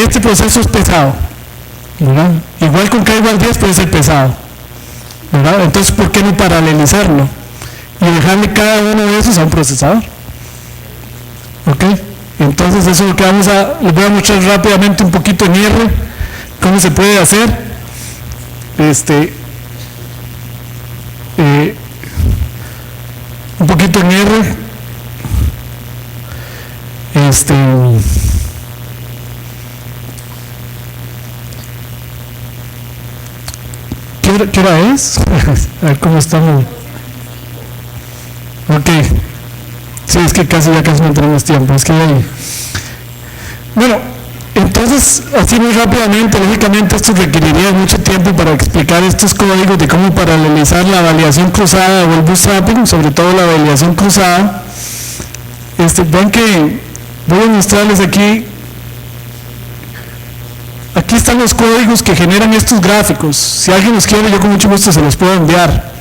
este proceso es pesado, ¿verdad? Igual con K igual 10 puede ser pesado, ¿verdad? Entonces, ¿por qué no paralelizarlo? Y dejarle cada uno de esos a un procesador. ¿Ok? Entonces eso es lo que les voy a mostrar rápidamente un poquito en R, cómo se puede hacer. Un poquito en R. ¿Qué hora es? A ver cómo estamos. Ok. Sí, es que casi no tenemos tiempo. Es que hay... Bueno, entonces, así muy rápidamente, lógicamente esto requeriría mucho tiempo para explicar estos códigos de cómo paralelizar la validación cruzada o el bootstrapping, sobre todo la validación cruzada. Ven que voy a mostrarles aquí están los códigos que generan estos gráficos. Si alguien los quiere, yo con mucho gusto se los puedo enviar,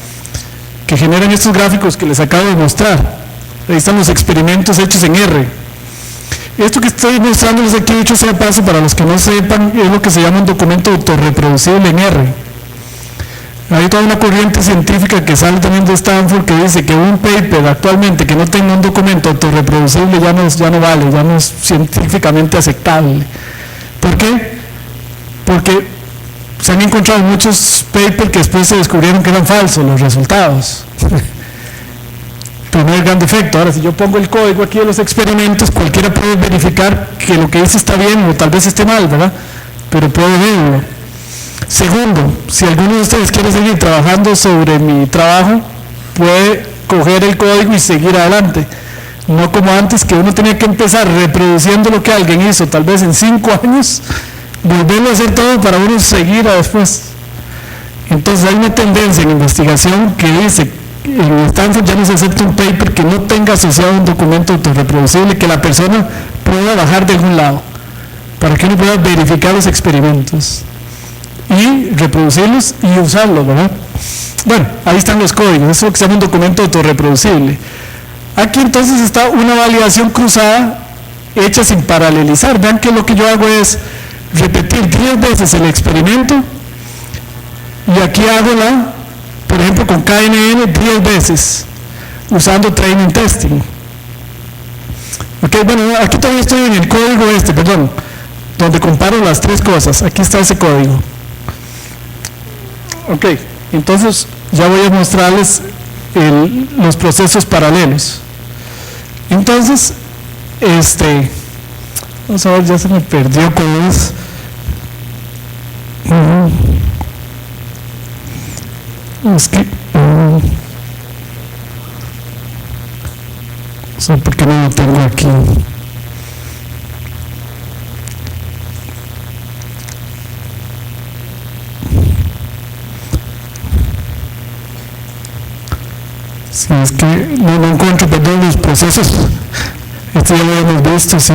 que generan estos gráficos que les acabo de mostrar. Ahí están los experimentos hechos en R. Esto que estoy mostrándoles aquí, dicho sea paso, para los que no sepan, es lo que se llama un documento autorreproducible en R. Hay toda una corriente científica que sale también de Stanford que dice que un paper actualmente que no tenga un documento autorreproducible ya no vale, ya no es científicamente aceptable. ¿Por qué? Porque se han encontrado muchos papers que después se descubrieron que eran falsos los resultados. Primer gran defecto. Ahora, si yo pongo el código aquí de los experimentos, cualquiera puede verificar que lo que dice está bien o tal vez esté mal, ¿verdad? Pero puedo verlo. Segundo, si alguno de ustedes quiere seguir trabajando sobre mi trabajo, puede coger el código y seguir adelante. No como antes, que uno tenía que empezar reproduciendo lo que alguien hizo, tal vez en 5 años, volverlo a hacer todo para uno seguir a después. Entonces hay una tendencia en investigación que dice, en Stanford ya no se acepta un paper que no tenga asociado un documento autorreproducible que la persona pueda bajar de algún lado, para que uno pueda verificar los experimentos y reproducirlos y usarlos, ¿verdad? Bueno, ahí están los códigos, eso que se llama un documento autorreproducible. Aquí entonces está una validación cruzada hecha sin paralelizar. Vean que lo que yo hago es repetir 10 veces el experimento y aquí hago por ejemplo con KNN 10 veces usando training testing. Ok, bueno, aquí todavía estoy en el código donde comparo las 3 cosas. Aquí está ese código. Ok, entonces ya voy a mostrarles los procesos paralelos. Entonces, vamos a ver, ya se me perdió cómo es. Es que no sé por qué no lo tengo aquí. Sí, es que no encuentro, perdón, los procesos. Esto ya lo hemos visto, sí.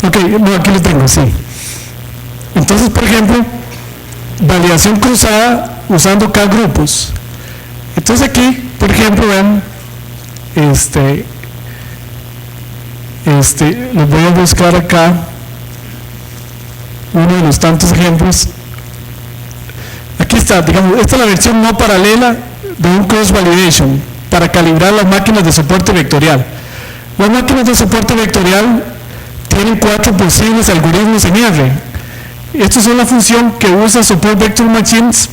Ok, no, aquí lo tengo, sí. Entonces, por ejemplo, validación cruzada usando K grupos. Entonces aquí, por ejemplo, vean, les voy a buscar acá uno de los tantos ejemplos. Aquí está, digamos, esta es la versión no paralela de un cross validation para calibrar las máquinas de soporte vectorial. Las máquinas de soporte vectorial tienen 4 posibles algoritmos en R. Estos son la función que usa Support Vector Machines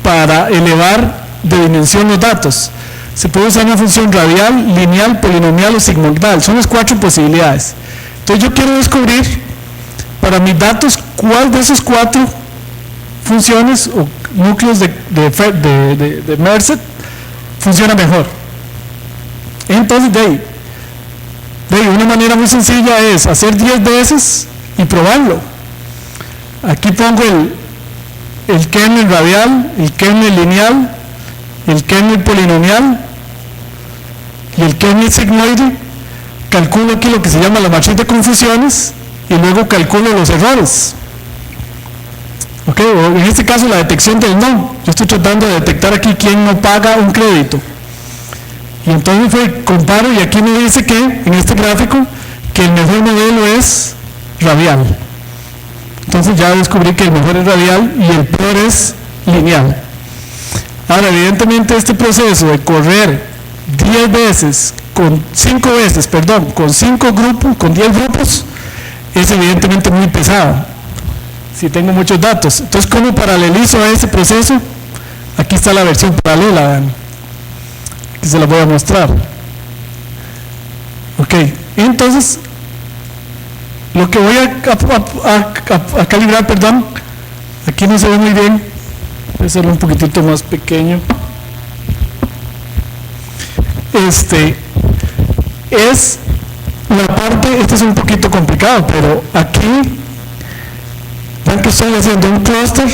para elevar de dimensión los datos. Se puede usar una función radial, lineal, polinomial o sigmoidal. Son las 4 posibilidades. Entonces yo quiero descubrir para mis datos cuál de esos 4 funciones o núcleos de Merced funciona mejor. Entonces de ahí una manera muy sencilla es hacer 10 veces y probarlo. Aquí pongo el kernel radial, el kernel lineal, el kernel polinomial y el kernel sigmoide. Calculo aquí lo que se llama la matriz de confusiones y luego calculo los errores. Ok, o en este caso la detección del no. Yo estoy tratando de detectar aquí quién no paga un crédito. Y entonces comparo y aquí me dice que, en este gráfico, que el mejor modelo es radial. Entonces ya descubrí que el mejor es radial y el peor es lineal. Ahora, evidentemente este proceso de correr 10 veces, con 5 grupos, con 10 grupos, es evidentemente muy pesado, si tengo muchos datos. Entonces, ¿cómo paralelizo a ese proceso? Aquí está la versión paralela, vean. Aquí se la voy a mostrar. Ok, entonces, lo que voy a calibrar, perdón, aquí no se ve muy bien, voy a hacerlo un poquitito más pequeño. Es la parte, este es un poquito complicado, pero aquí, vean que estoy haciendo un clúster,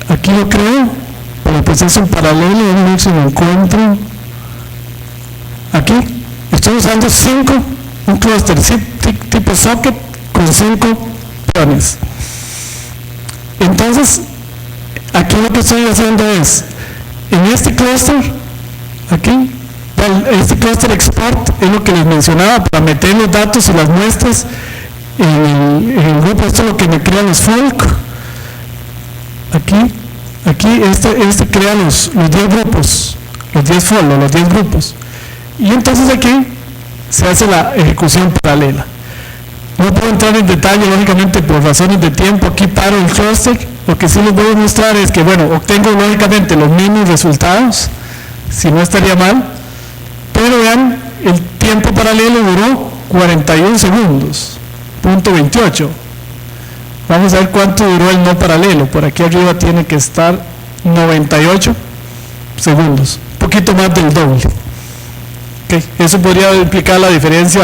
aquí lo creo, pero pues es un paralelo, a ver si lo encuentro. Aquí, estoy usando un clúster tipo socket con 5 peones. Entonces, aquí lo que estoy haciendo es, en este clúster, aquí, este clúster export es lo que les mencionaba para meter los datos y las muestras en el grupo. Esto es lo que me crea los folk. Aquí este crea los 10 grupos, los 10 follow, los 10 grupos. Y entonces aquí se hace la ejecución paralela. No puedo entrar en detalle, lógicamente, por razones de tiempo. Aquí paro el clúster. Lo que sí les voy a mostrar es que, bueno, obtengo lógicamente los mismos resultados, si no estaría mal, pero vean, el tiempo paralelo duró 41 segundos, punto 28. Vamos a ver cuánto duró el no paralelo. Por aquí arriba tiene que estar 98 segundos, un poquito más del doble. Okay. Eso podría implicar la diferencia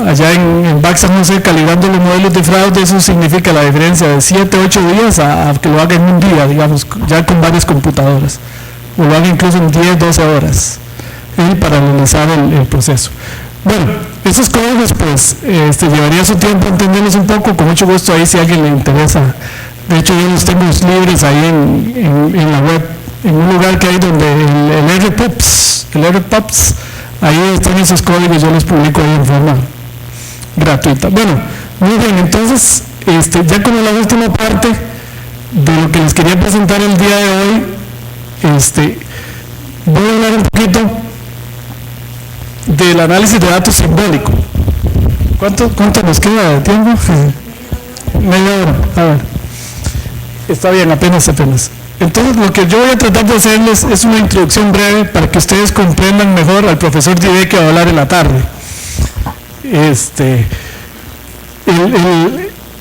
allá en Baxa, no sé, calibrando los modelos de fraude. Eso significa la diferencia de 7 8 días a que lo haga en un día, digamos, ya con varias computadoras, o lo haga incluso en 10 12 horas para analizar el proceso. Bueno, esos códigos pues llevaría su tiempo entenderlos un poco. Con mucho gusto ahí, si a alguien le interesa, de hecho yo los tengo libres ahí en la web, en un lugar que hay donde el RPUPS, ahí están esos códigos, yo los publico ahí en forma gratuita. Bueno, muy bien, entonces ya como la última parte de lo que les quería presentar el día de hoy, voy a hablar un poquito del análisis de datos simbólico. ¿Cuánto nos queda de tiempo? Media hora. A ver. Está bien, apenas. Entonces, lo que yo voy a tratar de hacerles es una introducción breve para que ustedes comprendan mejor al profesor Dide, que va a hablar en la tarde.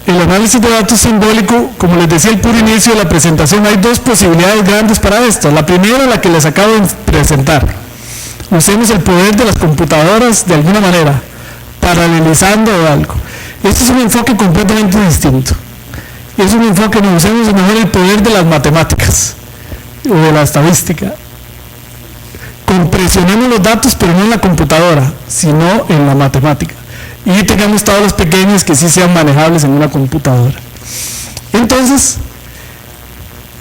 El análisis de datos simbólico, como les decía al puro inicio de la presentación, hay dos posibilidades grandes para esto. La primera, la que les acabo de presentar. Usemos el poder de las computadoras de alguna manera, paralelizando algo. Este es un enfoque completamente distinto. Es un enfoque donde usemos mejor el poder de las matemáticas o de la estadística. Compresionemos los datos, pero no en la computadora, sino en la matemática. Y tengamos tablas pequeñas que sí sean manejables en una computadora. Entonces,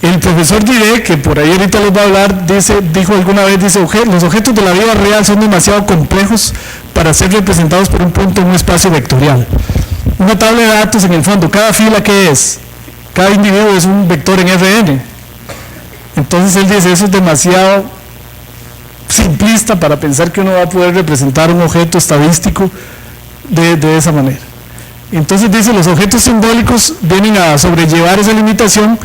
el profesor Dide, que por ahí ahorita les va a hablar, dijo alguna vez, los objetos de la vida real son demasiado complejos para ser representados por un punto en un espacio vectorial. Una tabla de datos, en el fondo, cada fila, ¿qué es? Cada individuo es un vector en Rn. Entonces él dice, eso es demasiado simplista para pensar que uno va a poder representar un objeto estadístico de esa manera. Entonces dice, los objetos simbólicos vienen a sobrellevar esa limitación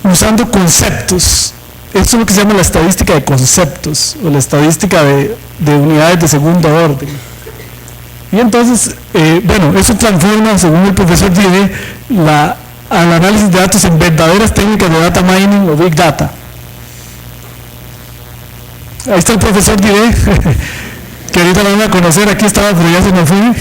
usando conceptos. Esto es lo que se llama la estadística de conceptos, o la estadística de unidades de segundo orden. Y entonces, bueno, eso transforma, según el profesor Dide, al análisis de datos en verdaderas técnicas de data mining o big data. Ahí está el profesor Dide, que ahorita lo van a conocer. Aquí estaba, pero ya se me fui.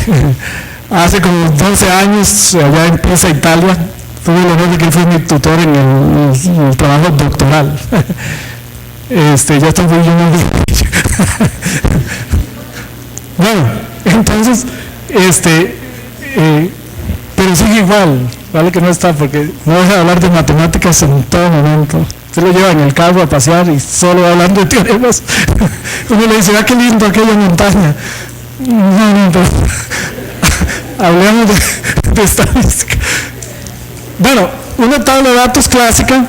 Hace como 12 años, allá en Pisa, Italia, tuve el honor de que él fue mi tutor en el trabajo doctoral. Ya está muy bien. Bueno, entonces, pero sigue igual, vale que no está, porque no deja de hablar de matemáticas en todo momento. Se lo lleva en el carro a pasear y solo hablando de teoremas. Uno le dice, qué lindo aquella montaña. No, pero hablemos de estadística. Bueno, una tabla de datos clásica,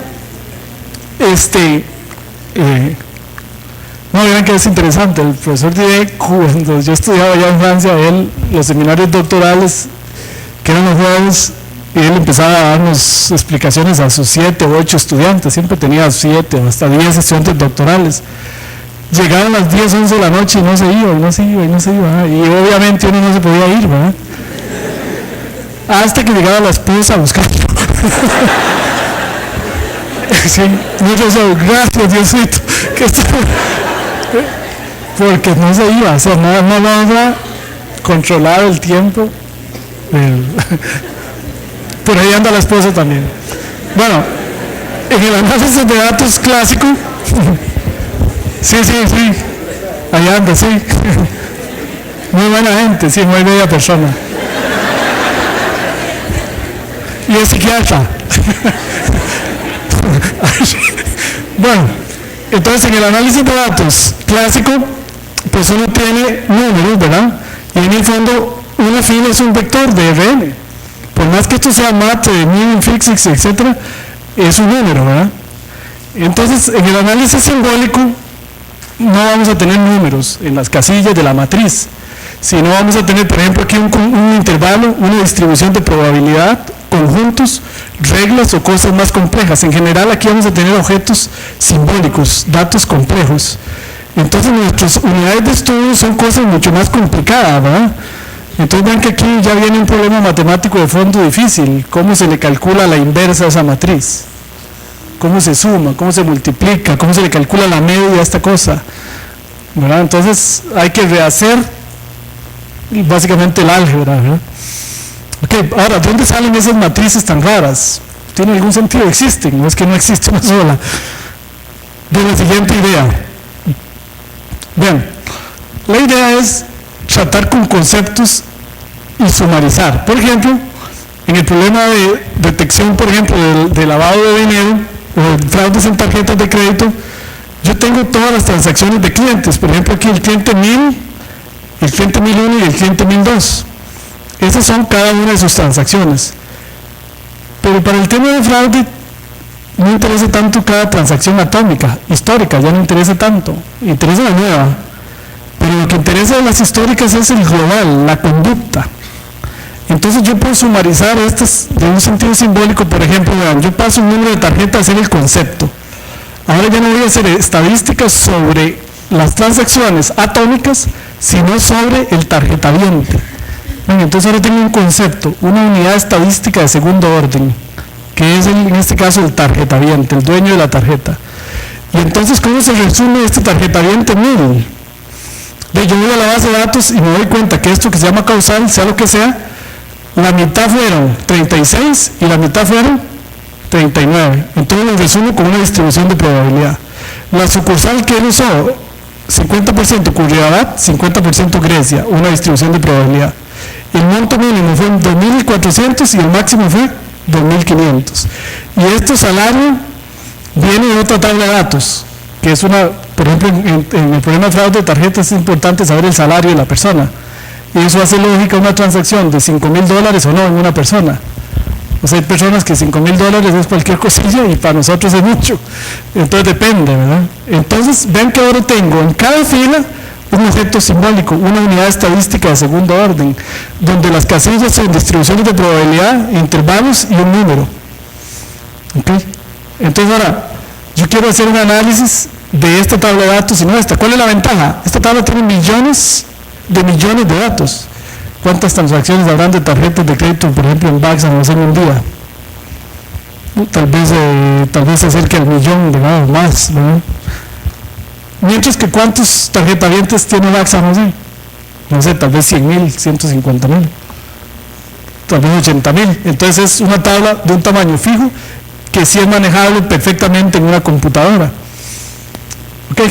no, verán que es interesante. El profesor Didek, cuando yo estudiaba allá en Francia, los seminarios doctorales, que eran los jueves, y él empezaba a darnos explicaciones a sus 7 o 8 estudiantes, siempre tenía 7 o hasta 10 estudiantes doctorales. Llegaban las 10, 11 de la noche y no se iba, y obviamente uno no se podía ir, ¿verdad? Hasta que llegaba la esposa a buscarlo. Sí, gracias Diosito, porque no se iba, o sea, no logra controlar el tiempo. Por ahí anda la esposa también. Bueno, en el análisis de datos clásico, sí, allá anda, sí. Muy buena gente, sí, muy bella persona. Y es psiquiatra. Bueno, entonces en el análisis de datos clásico, pues uno tiene números, ¿verdad? Y en el fondo, una fila es un vector de Rn. Por más que esto sea math, mean, physics, etc., es un número, ¿verdad? Entonces, en el análisis simbólico, no vamos a tener números en las casillas de la matriz, sino vamos a tener, por ejemplo, aquí un intervalo, una distribución de probabilidad, conjuntos, reglas o cosas más complejas. En general, aquí vamos a tener objetos simbólicos, datos complejos. Entonces, nuestras unidades de estudio son cosas mucho más complicadas, ¿verdad? Entonces ven que aquí ya viene un problema matemático de fondo difícil. ¿Cómo se le calcula la inversa a esa matriz? ¿Cómo se suma? ¿Cómo se multiplica? ¿Cómo se le calcula la media a esta cosa? ¿Verdad? Entonces hay que rehacer básicamente el álgebra, ¿verdad? Okay, ahora, ¿dónde salen esas matrices tan raras? ¿Tiene algún sentido? Existen, no es que no existe una sola. De la siguiente idea. Bien, la idea es tratar con conceptos y sumarizar. Por ejemplo, en el problema de detección, por ejemplo, de lavado de dinero o de fraudes en tarjetas de crédito, yo tengo todas las transacciones de clientes. Por ejemplo, aquí el cliente 1000, el cliente 1001 y el cliente 1002. Esas son cada una de sus transacciones. Pero para el tema de fraude, no interesa tanto cada transacción atómica, histórica, ya no interesa tanto, interesa la nueva. Pero lo que interesa de las históricas es el global, la conducta. Entonces yo puedo sumarizar estas de un sentido simbólico. Por ejemplo, yo paso un número de tarjeta a hacer el concepto. Ahora ya no voy a hacer estadísticas sobre las transacciones atómicas, sino sobre el tarjetaviente. Bueno, entonces ahora tengo un concepto, una unidad estadística de segundo orden, que es en este caso el tarjetaviente, el dueño de la tarjeta. Y entonces, ¿cómo se resume este tarjetaviente 1000? Yo voy a la base de datos y me doy cuenta que esto que se llama causal, sea lo que sea, la mitad fueron 36 y la mitad fueron 39. Entonces lo resumo con una distribución de probabilidad. La sucursal que él usó, 50% Curridabat, 50% Grecia, una distribución de probabilidad. El monto mínimo fue 2.400 y el máximo fue 2.500. Y este salario viene de otra tabla de datos, que es una, por ejemplo, en el problema de fraude de tarjetas es importante saber el salario de la persona. Y eso hace lógica una transacción de $5,000 o no en una persona. O sea, hay personas que $5,000 es cualquier cosilla y para nosotros es mucho. Entonces depende, ¿verdad? Entonces ven que ahora tengo en cada fila un objeto simbólico, una unidad estadística de segundo orden, donde las casillas son distribuciones de probabilidad, intervalos y un número. ¿Okay? Entonces ahora, yo quiero hacer un análisis de esta tabla de datos y no esta. ¿Cuál es la ventaja? Esta tabla tiene millones de datos. ¿Cuántas transacciones habrán de tarjetas de crédito, por ejemplo, en Bax en un día? Tal vez se acerque al millón, ¿verdad? O más, ¿verdad? Mientras que ¿cuántos tarjetavientes tiene Bax San José? No sé, tal vez 100,000, 150,000, tal vez 80,000. Entonces es una tabla de un tamaño fijo que sí es manejable perfectamente en una computadora. ¿Ok?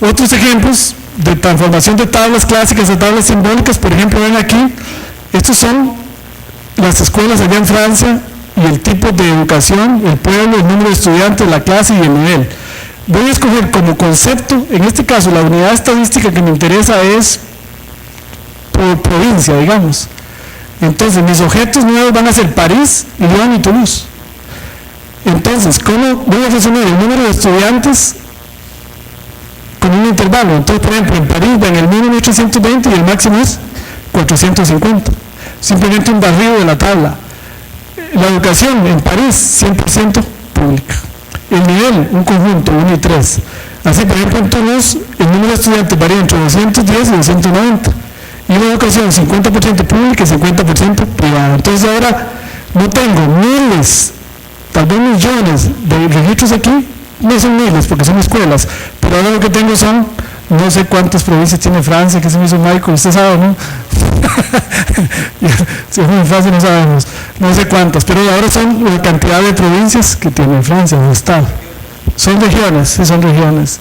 Otros ejemplos de transformación de tablas clásicas a tablas simbólicas, por ejemplo, ven aquí, estos son las escuelas allá en Francia y el tipo de educación, el pueblo, el número de estudiantes, la clase y el nivel. Voy a escoger como concepto, en este caso la unidad estadística que me interesa es por provincia, digamos. Entonces, mis objetos nuevos van a ser París, Lyon y Toulouse. Entonces, ¿cómo voy a resumir el número de estudiantes con un intervalo? Entonces, por ejemplo, en París ven el mínimo 820 y el máximo es 450. Simplemente un barrido de la tabla. La educación en París, 100% pública. El nivel, un conjunto, 1 y 3. Así, por ejemplo, en Toulouse, el número de estudiantes varía entre 210 y 290. Y la educación, 50% pública y 50% privada. Entonces, ahora no tengo miles, tal vez millones de registros aquí. No son miles porque son escuelas, pero ahora lo que tengo son, no sé cuántas provincias tiene Francia, que se me hizo Michael, usted sabe, ¿no? Si es muy fácil, no sabemos, no sé cuántas, pero ahora son la cantidad de provincias que tiene Francia, o estado. Son regiones, sí, son regiones.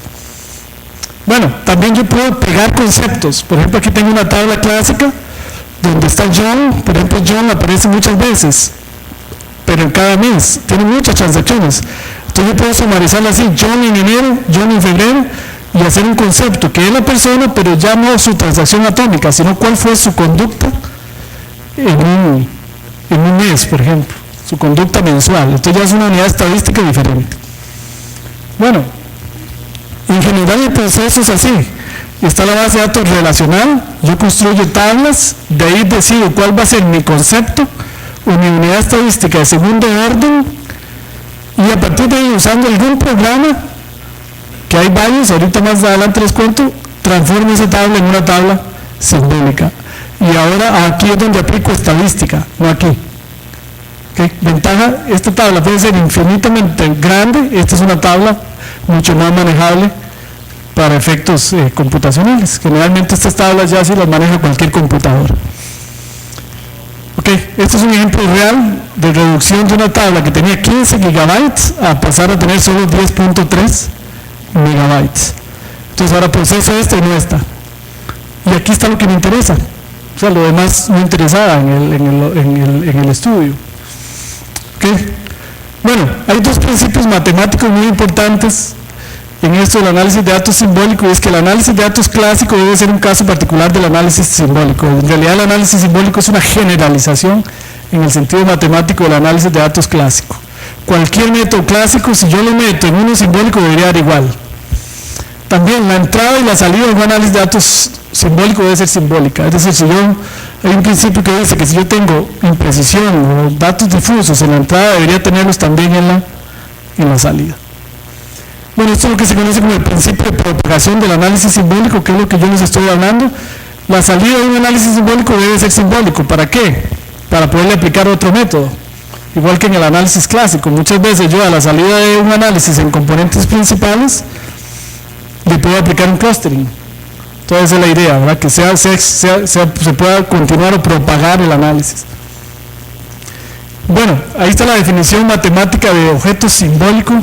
Bueno, también yo puedo pegar conceptos. Por ejemplo, aquí tengo una tabla clásica donde está John. Por ejemplo, John aparece muchas veces, pero en cada mes tiene muchas transacciones. Entonces yo puedo sumarizarla así: John en enero, John en febrero, y hacer un concepto que es la persona, pero ya no su transacción atómica, sino cuál fue su conducta en un mes, por ejemplo, su conducta mensual. Esto ya es una unidad estadística diferente. Bueno, en general el proceso es así. Está la base de datos relacional, yo construyo tablas, de ahí decido cuál va a ser mi concepto o mi unidad estadística de segundo orden, y a partir de ahí, usando algún programa, que hay varios, ahorita más adelante les cuento, transformo esa tabla en una tabla simbólica. Y ahora aquí es donde aplico estadística, no aquí. ¿Okay? Ventaja, esta tabla puede ser infinitamente grande, esta es una tabla mucho más manejable para efectos computacionales. Generalmente estas tablas ya sí las maneja cualquier computadora. Ok, este es un ejemplo real de reducción de una tabla que tenía 15 gigabytes a pasar a tener solo 10.3 megabytes. Entonces ahora proceso esta y no esta. Y aquí está lo que me interesa. O sea, lo demás no interesaba en el estudio. ¿Okay? Bueno, hay dos principios matemáticos muy importantes en esto del análisis de datos simbólico, y es que el análisis de datos clásico debe ser un caso particular del análisis simbólico. En realidad el análisis simbólico es una generalización en el sentido matemático del análisis de datos clásico. Cualquier método clásico, si yo lo meto en uno simbólico, debería dar igual. También la entrada y la salida de un análisis de datos simbólico debe ser simbólica. Es decir, hay un principio que dice que si yo tengo imprecisión o datos difusos en la entrada, debería tenerlos también en la salida. Bueno, esto es lo que se conoce como el principio de propagación del análisis simbólico, que es lo que yo les estoy hablando. La salida de un análisis simbólico debe ser simbólico. ¿Para qué? Para poderle aplicar otro método. Igual que en el análisis clásico. Muchas veces yo a la salida de un análisis en componentes principales le puedo aplicar un clustering. Toda esa es la idea, ¿verdad? Que se pueda continuar o propagar el análisis. Bueno, ahí está la definición matemática de objeto simbólico.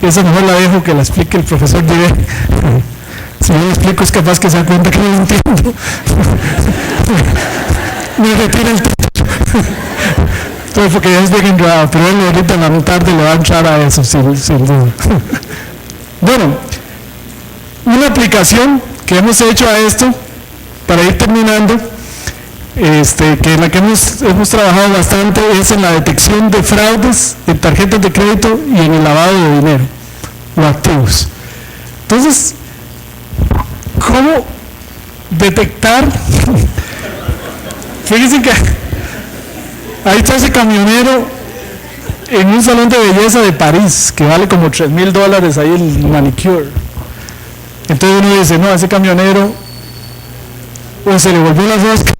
Esa mejor la dejo que la explique el profesor Diver. Si no lo explico es capaz que se da cuenta que no lo entiendo. Me retira el título. Entonces, porque ya es bien enredado, pero él ahorita en la tarde le va a entrar a eso, sin duda. Bueno, una aplicación que hemos hecho a esto, para ir terminando, que en la que hemos trabajado bastante, es en la detección de fraudes en tarjetas de crédito y en el lavado de dinero o activos. Entonces, ¿cómo detectar? Fíjense que ahí está ese camionero en un salón de belleza de París que vale como $3,000 ahí el manicure. Entonces uno dice, no, ese camionero o se le volvió la rosca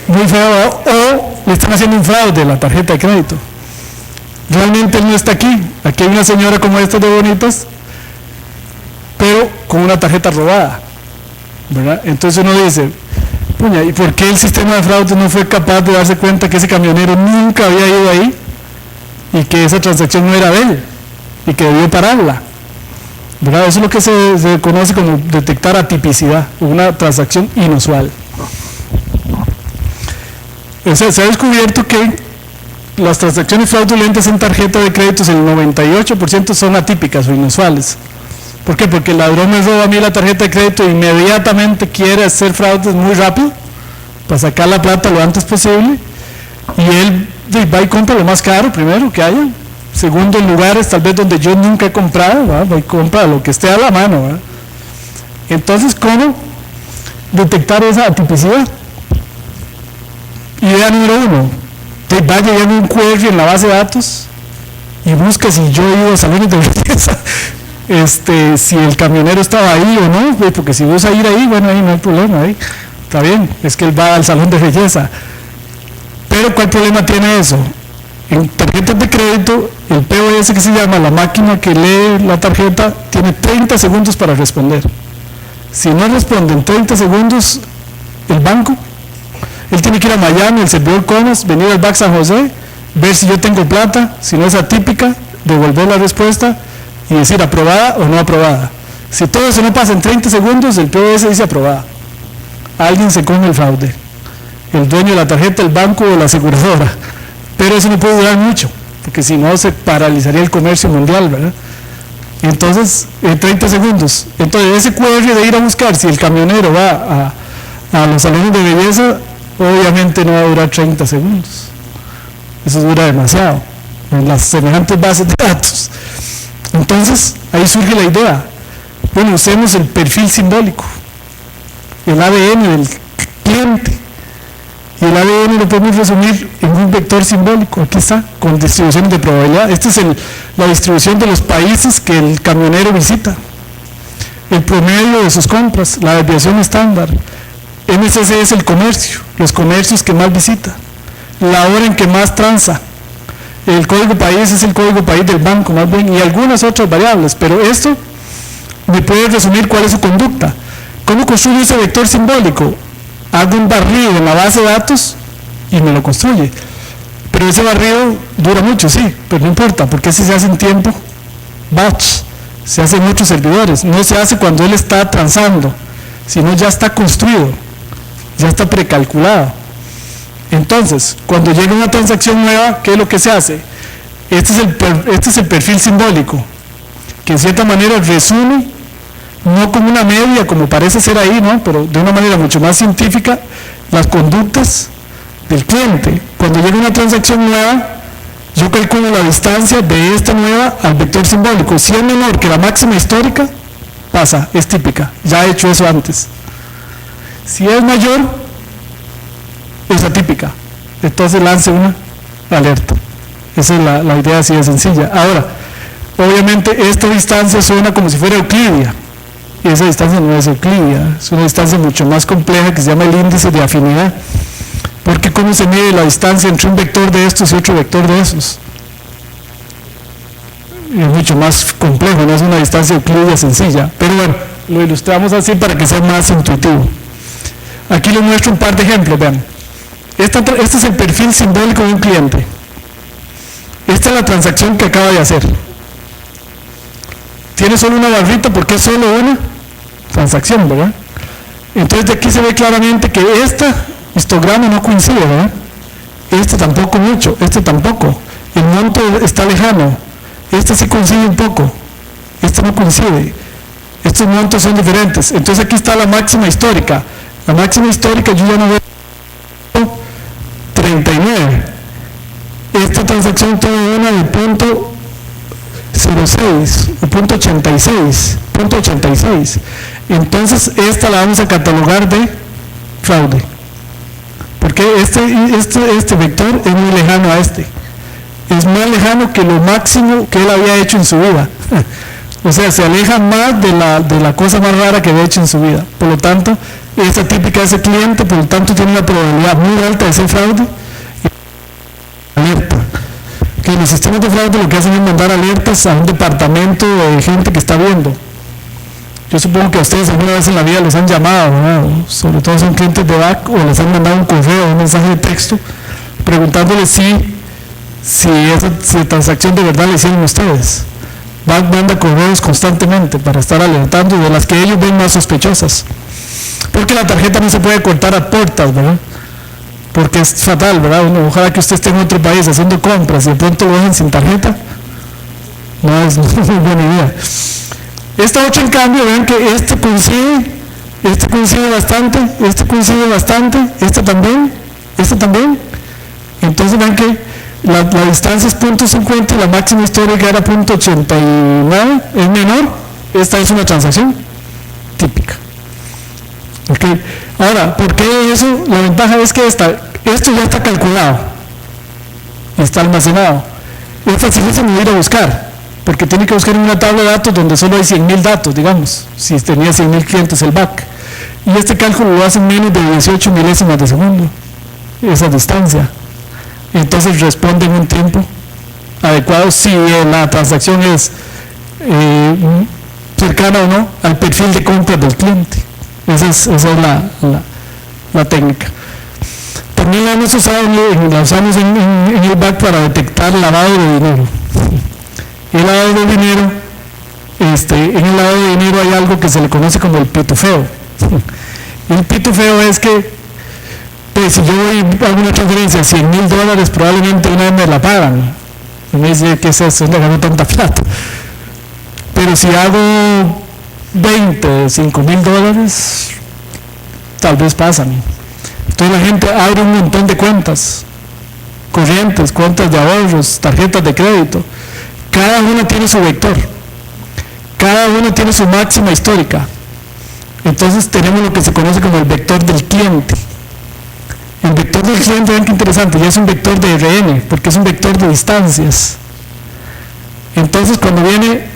muy feo, o le están haciendo un fraude la tarjeta de crédito. Realmente él no está aquí. Aquí hay una señora como estas de bonitas, pero con una tarjeta robada, ¿verdad? Entonces uno dice, puña, ¿y por qué el sistema de fraude no fue capaz de darse cuenta que ese camionero nunca había ido ahí y que esa transacción no era de él y que debió pararla? ¿Verdad? Eso es lo que se conoce como detectar atipicidad, una transacción inusual. O sea, se ha descubierto que las transacciones fraudulentas en tarjeta de créditos, el 98% son atípicas o inusuales. ¿Por qué? Porque el ladrón me roba a mí la tarjeta de crédito e inmediatamente quiere hacer fraudes muy rápido para sacar la plata lo antes posible, y él va y compra lo más caro primero que haya, segundo en lugares tal vez donde yo nunca he comprado, ¿verdad? Va y compra lo que esté a la mano, ¿verdad? Entonces, ¿cómo detectar esa atipicidad? Idea número 1, vaya y haga un query en la base de datos y busca si yo he ido a salones de belleza, si el camionero estaba ahí o no, porque si vas a ir ahí, bueno, ahí no hay problema, ahí está bien, es que él va al salón de belleza. Pero ¿cuál problema tiene eso? En tarjetas de crédito, el POS, que se llama la máquina que lee la tarjeta, tiene 30 segundos para responder. Si no responde en 30 segundos el banco, él tiene que ir a Miami, el servidor Comas, venir al BAC San José, ver si yo tengo plata, si no es atípica, devolver la respuesta y decir aprobada o no aprobada. Si todo eso no pasa en 30 segundos, el POS dice aprobada. Alguien se come el fraude, el dueño de la tarjeta, el banco o la aseguradora. Pero eso no puede durar mucho, porque si no se paralizaría el comercio mundial, ¿verdad? Entonces, en 30 segundos. Entonces, ese query de ir a buscar si el camionero va a los salones de belleza, obviamente no va a durar 30 segundos. Eso dura demasiado en las semejantes bases de datos. Entonces, ahí surge la idea. Bueno, usemos el perfil simbólico, el ADN del cliente. Y el ADN lo podemos resumir en un vector simbólico, aquí está, con distribuciones de probabilidad. Esta es la distribución de los países que el camionero visita, el promedio de sus compras, la desviación estándar. MCC es el comercio, los comercios que más visita, la hora en que más transa, el código país es el código país del banco más bien, y algunas otras variables, pero esto me puede resumir cuál es su conducta. ¿Cómo construyo ese vector simbólico? Hago un barrido en la base de datos y me lo construye, pero ese barrido dura mucho, sí, pero no importa, porque ese se hace en tiempo batch, se hace en muchos servidores, no se hace cuando él está transando, sino ya está construido, ya está precalculado. Entonces, cuando llega una transacción nueva, ¿qué es lo que se hace? Este es el perfil simbólico, que en cierta manera resume, no como una media, como parece ser ahí, ¿no? Pero de una manera mucho más científica, las conductas del cliente. Cuando llega una transacción nueva, yo calculo la distancia de esta nueva al vector simbólico. Si es menor que la máxima histórica, pasa, es típica, ya he hecho eso antes. Si es mayor, es atípica, entonces lance una alerta. Esa es la idea así de sencilla. Ahora, obviamente esta distancia suena como si fuera euclidia, y esa distancia no es euclidia, es una distancia mucho más compleja que se llama el índice de afinidad, porque ¿cómo se mide la distancia entre un vector de estos y otro vector de esos? Es mucho más complejo, no es una distancia euclidia sencilla, pero bueno, lo ilustramos así para que sea más intuitivo. Aquí les muestro un par de ejemplos, vean. Este es el perfil simbólico de un cliente. Esta es la transacción que acaba de hacer. Tiene solo una barrita porque es solo una transacción, ¿verdad? Entonces de aquí se ve claramente que esta histograma no coincide, ¿verdad? Este tampoco mucho, este tampoco. El monto está lejano. Este sí coincide un poco. Este no coincide. Estos montos son diferentes. Entonces aquí está la máxima histórica. La máxima histórica yo ya no veo 39. Esta transacción tuvo una de punto 06 o punto 86. Entonces esta la vamos a catalogar de fraude, porque este vector es muy lejano a este, es más lejano que lo máximo que él había hecho en su vida. O sea, se aleja más de la cosa más rara que había hecho en su vida. Por lo tanto, esta típica de ese cliente, por lo tanto tiene una probabilidad muy alta de ser fraude. Alerta. Que los sistemas de fraude lo que hacen es mandar alertas a un departamento de gente que está viendo. Yo supongo que a ustedes alguna vez en la vida los han llamado, ¿no? Sobre todo son clientes de BAC, o les han mandado un correo, un mensaje de texto, preguntándoles si esa transacción de verdad la hicieron ustedes. BAC manda correos constantemente para estar alertando de las que ellos ven más sospechosas. Porque la tarjeta no se puede cortar a puertas, ¿verdad? Porque es fatal, ¿verdad? Ojalá que usted esté en otro país haciendo compras y de pronto lo dejen sin tarjeta. No es muy buena idea. Esta otra, en cambio, vean que este coincide este coincide bastante, este también. Entonces ven que la distancia es 0.50 y la máxima histórica era 0.89, es menor. Esta es una transacción típica. Okay. Ahora, ¿por qué eso? La ventaja es que esto ya está calculado, está almacenado. Es facilísimo ir a buscar, porque tiene que buscar en una tabla de datos donde solo hay 100.000 datos, digamos, si tenía 100.000 clientes el back. Y este cálculo lo hace en menos de 18 milésimas de segundo, esa distancia. Entonces responde en un tiempo adecuado si la transacción es cercana o no al perfil de compra del cliente. Esa es la técnica. También la hemos usado en los años en el back para detectar lavado de dinero. El lavado de dinero, en el lavado de dinero hay algo que se le conoce como el pitufeo. El pitufeo es que, pues, si yo hago una transferencia de $100.000, probablemente una vez me la pagan. Y me dice, ¿qué es eso? ¿Dónde gano tanta plata? Pero si hago 20, $5.000, tal vez pasan. Entonces la gente abre un montón de cuentas corrientes, cuentas de ahorros, tarjetas de crédito. Cada una tiene su vector, cada una tiene su máxima histórica. Entonces tenemos lo que se conoce como el vector del cliente. El vector del cliente, vean qué interesante, ya es un vector de RN, porque es un vector de distancias. Entonces cuando viene,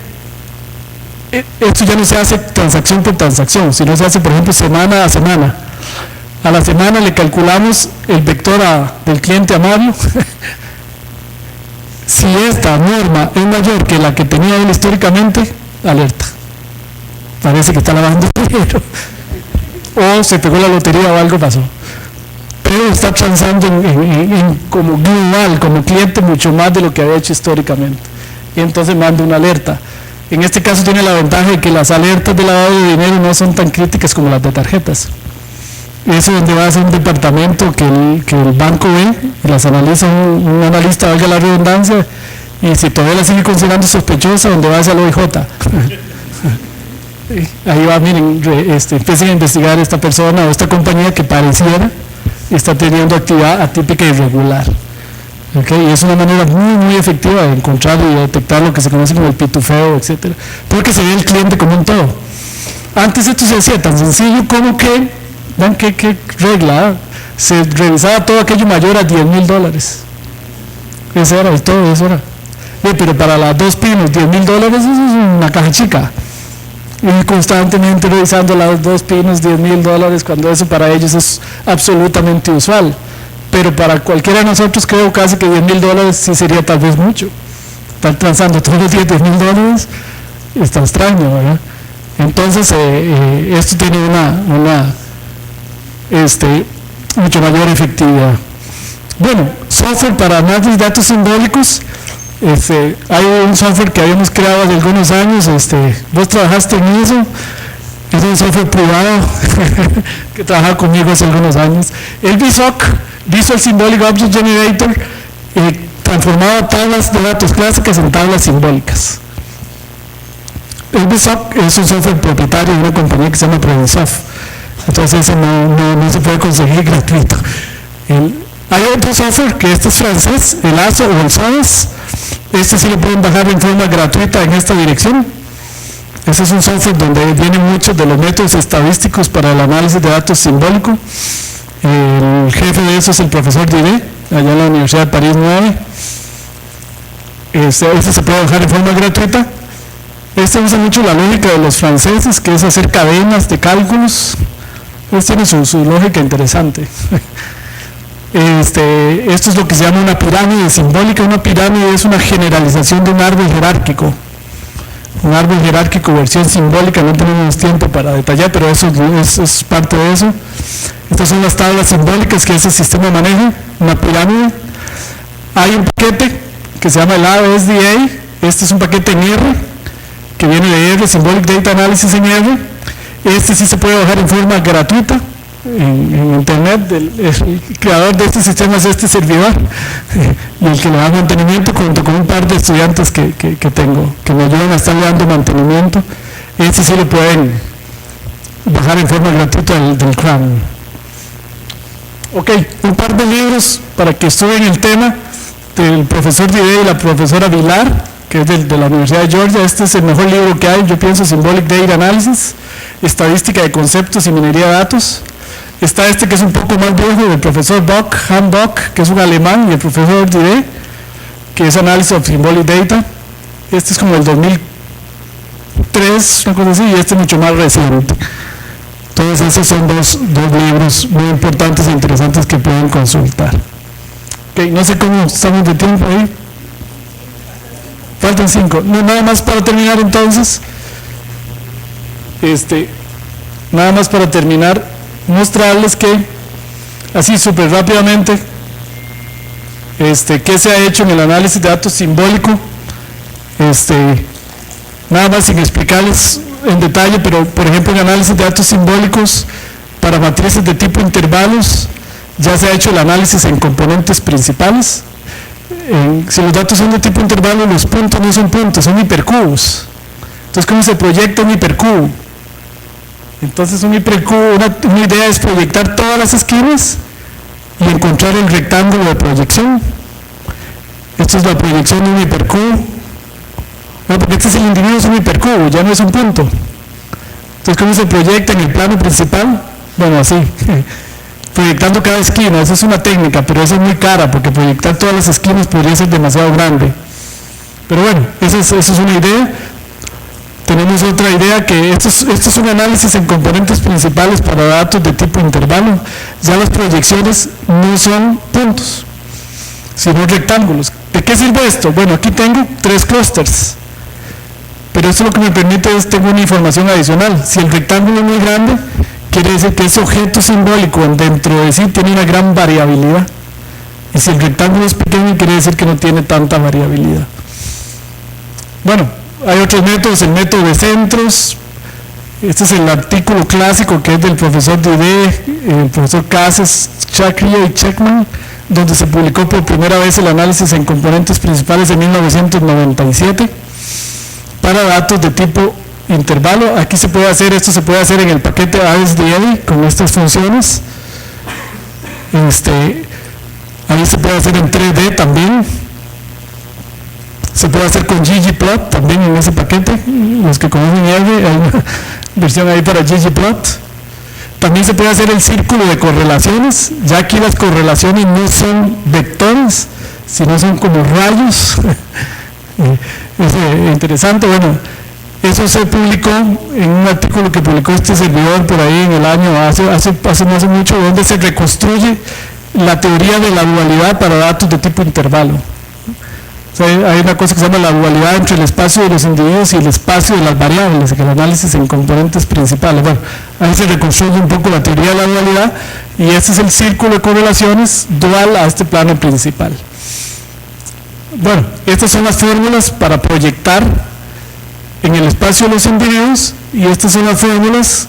esto ya no se hace transacción por transacción, sino se hace, por ejemplo, semana a semana. A la semana le calculamos el vector del cliente a Mario. Si esta norma es mayor que la que tenía él históricamente, alerta. Parece que está lavando dinero. O se pegó la lotería o algo pasó. Pero está transando como global, como cliente, mucho más de lo que había hecho históricamente. Y entonces manda una alerta. En este caso tiene la ventaja de que las alertas de lavado de dinero no son tan críticas como las de tarjetas. Eso es donde va a ser un departamento que el banco ve, y las analiza un analista, valga la redundancia, y si todavía la sigue considerando sospechosa, donde va hacia el OIJ. Ahí va, miren, empiecen a investigar esta persona o esta compañía que pareciera está teniendo actividad atípica e irregular. Okay, y es una manera muy, muy efectiva de encontrar y detectar lo que se conoce como el pitufeo, etcétera, porque se ve el cliente como un todo. Antes esto se hacía tan sencillo como que, ¿ven qué regla? Se revisaba todo aquello mayor a $10.000. Eso era, todo eso era. Pero para las dos pinos, $10.000, eso es una caja chica. Y constantemente revisando las dos pinos, $10.000, cuando eso para ellos es absolutamente usual. Pero para cualquiera de nosotros creo casi que $10.000 sí sería tal vez mucho. Estar transando todos los días $10.000 está extraño, ¿verdad? Entonces esto tiene mucho mayor efectividad. Bueno, software para análisis de datos simbólicos. Hay un software que habíamos creado hace algunos años. Vos trabajaste en eso. Es un software privado que trabajaba conmigo hace algunos años. El VSOC, Visual Symbolic Object Generator, transformaba tablas de datos clásicas en tablas simbólicas. El VSOC es un software propietario de una compañía que se llama Predisoft. Entonces ese no se puede conseguir gratuito. Hay otro software que este es francés, el ASO o el SOAS. Este sí lo pueden bajar en forma gratuita en esta dirección. Este es un software donde vienen muchos de los métodos estadísticos para el análisis de datos simbólico. El jefe de eso es el profesor Didé, allá en la Universidad de París 9. Este se puede bajar en forma gratuita. Este usa mucho la lógica de los franceses, que es hacer cadenas de cálculos. Este tiene su lógica interesante. Esto es lo que se llama una pirámide simbólica. Una pirámide es una generalización de un árbol jerárquico. Un árbol jerárquico versión simbólica, no tenemos tiempo para detallar, pero eso es parte de eso. Estas son las tablas simbólicas que ese sistema maneja, una pirámide. Hay un paquete que se llama el ASDA. Este es un paquete en R, que viene de R, Symbolic Data Analysis en R. Este sí se puede bajar en forma gratuita en internet. El creador de este sistema es este servidor y el que le da mantenimiento junto con un par de estudiantes que tengo, que me ayudan a estar dando mantenimiento. Este sí lo pueden bajar en forma gratuita del CRAN. Ok, un par de libros para que estudien el tema del profesor Dide y la profesora Vilar, que es de la Universidad de Georgia. Este es el mejor libro que hay, yo pienso, Symbolic Data Analysis, Estadística de Conceptos y Minería de Datos. Está este que es un poco más viejo, del profesor Bock, Han Bock, que es un alemán, y el profesor Dide, que es Analysis of Symbolic Data. Este es como el 2003, una cosa así, y este es mucho más reciente. Entonces esos son dos libros muy importantes e interesantes que pueden consultar. Okay, no sé cómo estamos de tiempo ahí. Faltan 5. No, nada más para terminar entonces. Nada más para terminar, mostrarles que, así súper rápidamente, qué se ha hecho en el análisis de datos simbólico. Nada más sin explicarles en detalle, pero por ejemplo en análisis de datos simbólicos para matrices de tipo intervalos ya se ha hecho el análisis en componentes principales. Si los datos son de tipo intervalo, los puntos no son puntos, son hipercubos. Entonces, ¿cómo se proyecta un hipercubo? Entonces un hipercubo, una idea es proyectar todas las esquinas y encontrar el rectángulo de proyección. Esto es la proyección de un hipercubo. No, porque este es el individuo, es un hipercubo, ya no es un punto. Entonces, ¿cómo se proyecta en el plano principal? Bueno, así, proyectando cada esquina. Esa es una técnica, pero esa es muy cara, porque proyectar todas las esquinas podría ser demasiado grande. Pero bueno, esa es una idea. Tenemos otra idea, que esto es un análisis en componentes principales para datos de tipo intervalo. Ya las proyecciones no son puntos, sino rectángulos. ¿De qué sirve esto? Bueno, aquí tengo 3 clústeres, pero esto lo que me permite es tengo una información adicional. Si el rectángulo es muy grande, quiere decir que ese objeto simbólico dentro de sí tiene una gran variabilidad, y si el rectángulo es pequeño, quiere decir que no tiene tanta variabilidad. Bueno, hay otros métodos, el método de centros. Este es el artículo clásico que es del profesor Dide, el profesor Cases, Chakria y Checkman, donde se publicó por primera vez el análisis en componentes principales en 1997 para datos de tipo intervalo. Aquí se puede hacer, esto se puede hacer en el paquete ASDL con estas funciones. Ahí se puede hacer en 3D también. Se puede hacer con ggplot también en ese paquete. Los que conocen R, hay una versión ahí para ggplot. También se puede hacer el círculo de correlaciones. Ya aquí las correlaciones no son vectores, sino son como rayos. Es interesante. Bueno, eso se publicó en un artículo que publicó este servidor por ahí en el año, hace no hace mucho, donde se reconstruye la teoría de la dualidad para datos de tipo intervalo. O sea, hay una cosa que se llama la dualidad entre el espacio de los individuos y el espacio de las variables, el análisis en componentes principales. Bueno, ahí se reconstruye un poco la teoría de la dualidad, y este es el círculo de correlaciones dual a este plano principal. Bueno, estas son las fórmulas para proyectar en el espacio de los individuos, y estas son las fórmulas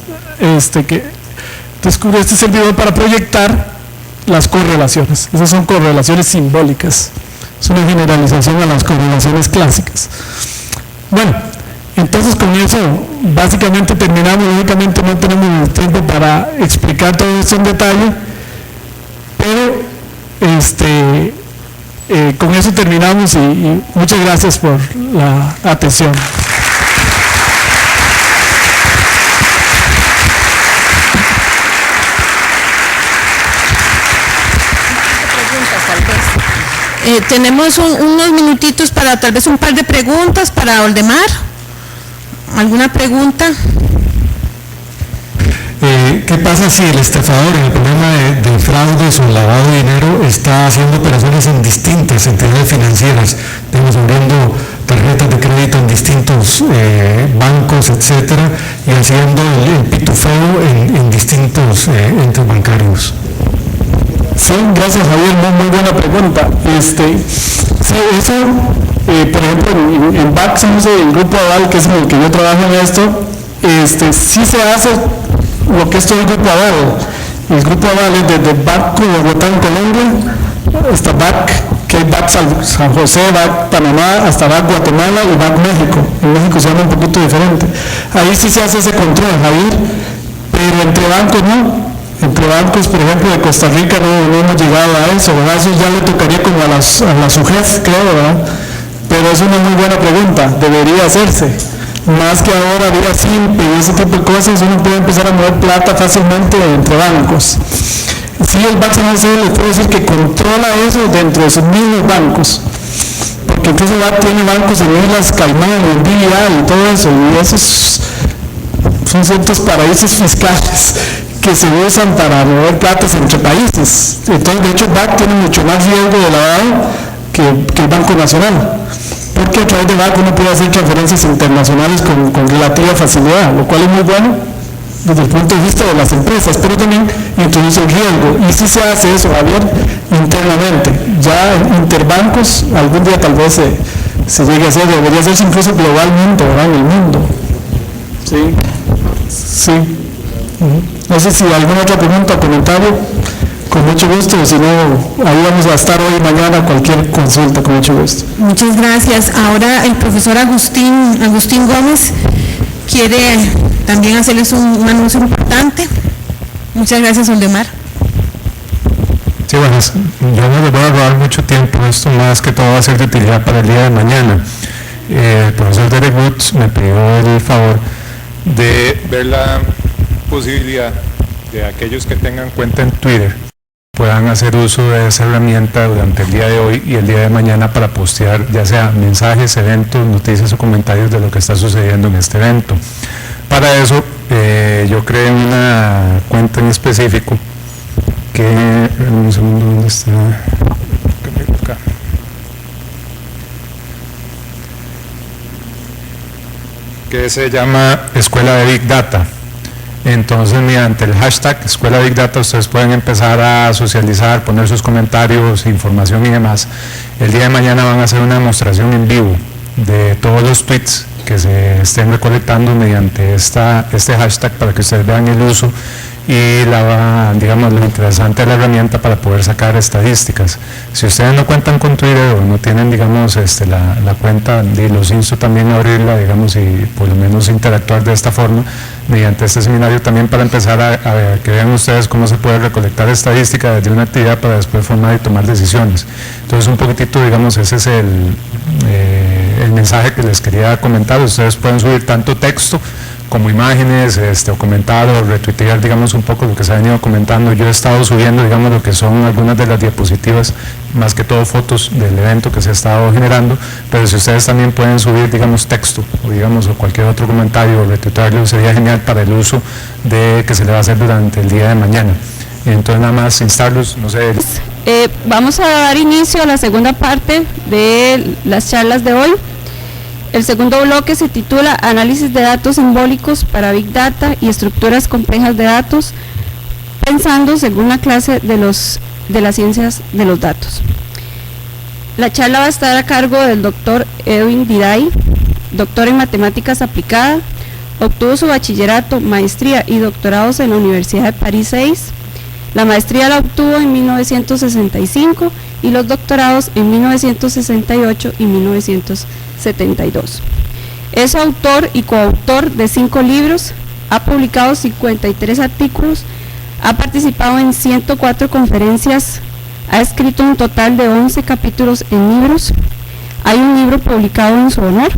que descubre este servidor para proyectar las correlaciones. Esas son correlaciones simbólicas. Es una generalización a las correlaciones clásicas. Bueno, entonces con eso básicamente terminamos. Lógicamente no tenemos tiempo para explicar todo esto en detalle, pero con eso terminamos, y muchas gracias por la atención. Tenemos unos minutitos para tal vez un par de preguntas para Oldemar. ¿Alguna pregunta? ¿Qué pasa si el estafador, en el problema de fraudes o lavado de dinero, está haciendo operaciones en distintas entidades financieras? Estamos abriendo tarjetas de crédito en distintos bancos, etcétera, y haciendo el pitufeo en distintos entes bancarios. Sí, gracias, Javier, muy buena pregunta. Sí, eso, por ejemplo, en BAC, somos el grupo Aval, que es en el que yo trabajo en esto, sí se hace lo que es todo el grupo Aval. El grupo Aval es desde BAC Bogotá en Colombia, hasta BAC, que hay BAC San José, BAC Panamá, hasta BAC Guatemala y BAC México. En México se llama un poquito diferente. Ahí sí se hace ese control, Javier. pero entre bancos no. Entre bancos, por ejemplo, de Costa Rica no hemos llegado a eso, ¿verdad? Eso ya le tocaría como a la SUGEF, creo, ¿verdad? Pero es una muy buena pregunta, debería hacerse. Más que ahora vía simple y ese tipo de cosas, uno puede empezar a mover plata fácilmente entre bancos. Sí, el Banco Central les puedo decir que controla eso dentro de sus mismos bancos, porque incluso tiene bancos en Islas Caimán, en BVI y todo eso, y esos son ciertos paraísos fiscales que se usan para mover platas entre países. Entonces, de hecho, el BAC tiene mucho más riesgo de lavado que el Banco Nacional, porque a través de BAC uno puede hacer transferencias internacionales con relativa facilidad, lo cual es muy bueno desde el punto de vista de las empresas, pero también introduce el riesgo, y si se hace eso, Javier, internamente, ya interbancos, algún día tal vez se llegue a hacer, debería hacerse incluso globalmente, ¿verdad? En el mundo. Sí, sí. No sé si alguna otra pregunta o comentario, con mucho gusto, si no, ahí vamos a estar hoy y mañana, cualquier consulta, con mucho gusto. Muchas gracias. Ahora el profesor Agustín Gómez quiere también hacerles un anuncio importante. Muchas gracias, Oldemar. Sí, bueno, yo no les voy a robar mucho tiempo, esto más que todo va a ser de utilidad para el día de mañana. El profesor Derek Woods me pidió el favor de ver la posibilidad de aquellos que tengan cuenta en Twitter puedan hacer uso de esa herramienta durante el día de hoy y el día de mañana para postear ya sea mensajes, eventos, noticias o comentarios de lo que está sucediendo en este evento. Para eso yo creé una cuenta en específico que, un segundo, ¿dónde está? Acá. Que se llama Escuela de Big Data. Entonces, mediante el hashtag Escuela Big Data, ustedes pueden empezar a socializar, poner sus comentarios, información y demás. El día de mañana van a hacer una demostración en vivo de todos los tweets que se estén recolectando mediante este hashtag para que ustedes vean el uso y digamos, lo interesante de la herramienta para poder sacar estadísticas. Si ustedes no cuentan con Twitter o no tienen, digamos, la cuenta, los insto también a abrirla, digamos, y por lo menos interactuar de esta forma mediante este seminario también para empezar a que vean ustedes cómo se puede recolectar estadística desde una actividad para después formar y tomar decisiones. Entonces, un poquitito, digamos, ese es el mensaje que les quería comentar. Ustedes pueden subir tanto texto como imágenes, o comentar o retuitear, digamos, un poco lo que se ha venido comentando. Yo he estado subiendo, digamos, lo que son algunas de las diapositivas, más que todo fotos del evento que se ha estado generando, pero si ustedes también pueden subir, digamos, texto o, digamos, o cualquier otro comentario o retuitearlo, sería genial para el uso que se le va a hacer durante el día de mañana. Entonces, nada más instarlos, no sé. Vamos a dar inicio a la segunda parte de las charlas de hoy. El segundo bloque se titula Análisis de datos simbólicos para Big Data y estructuras complejas de datos, pensando según la clase de las ciencias de los datos. La charla va a estar a cargo del doctor Edwin Diday, doctor en matemáticas aplicadas, obtuvo su bachillerato, maestría y doctorados en la Universidad de París 6. La maestría la obtuvo en 1965 y los doctorados en 1968 y 1972. Es autor y coautor de 5 libros, ha publicado 53 artículos, ha participado en 104 conferencias, ha escrito un total de 11 capítulos en libros, hay un libro publicado en su honor,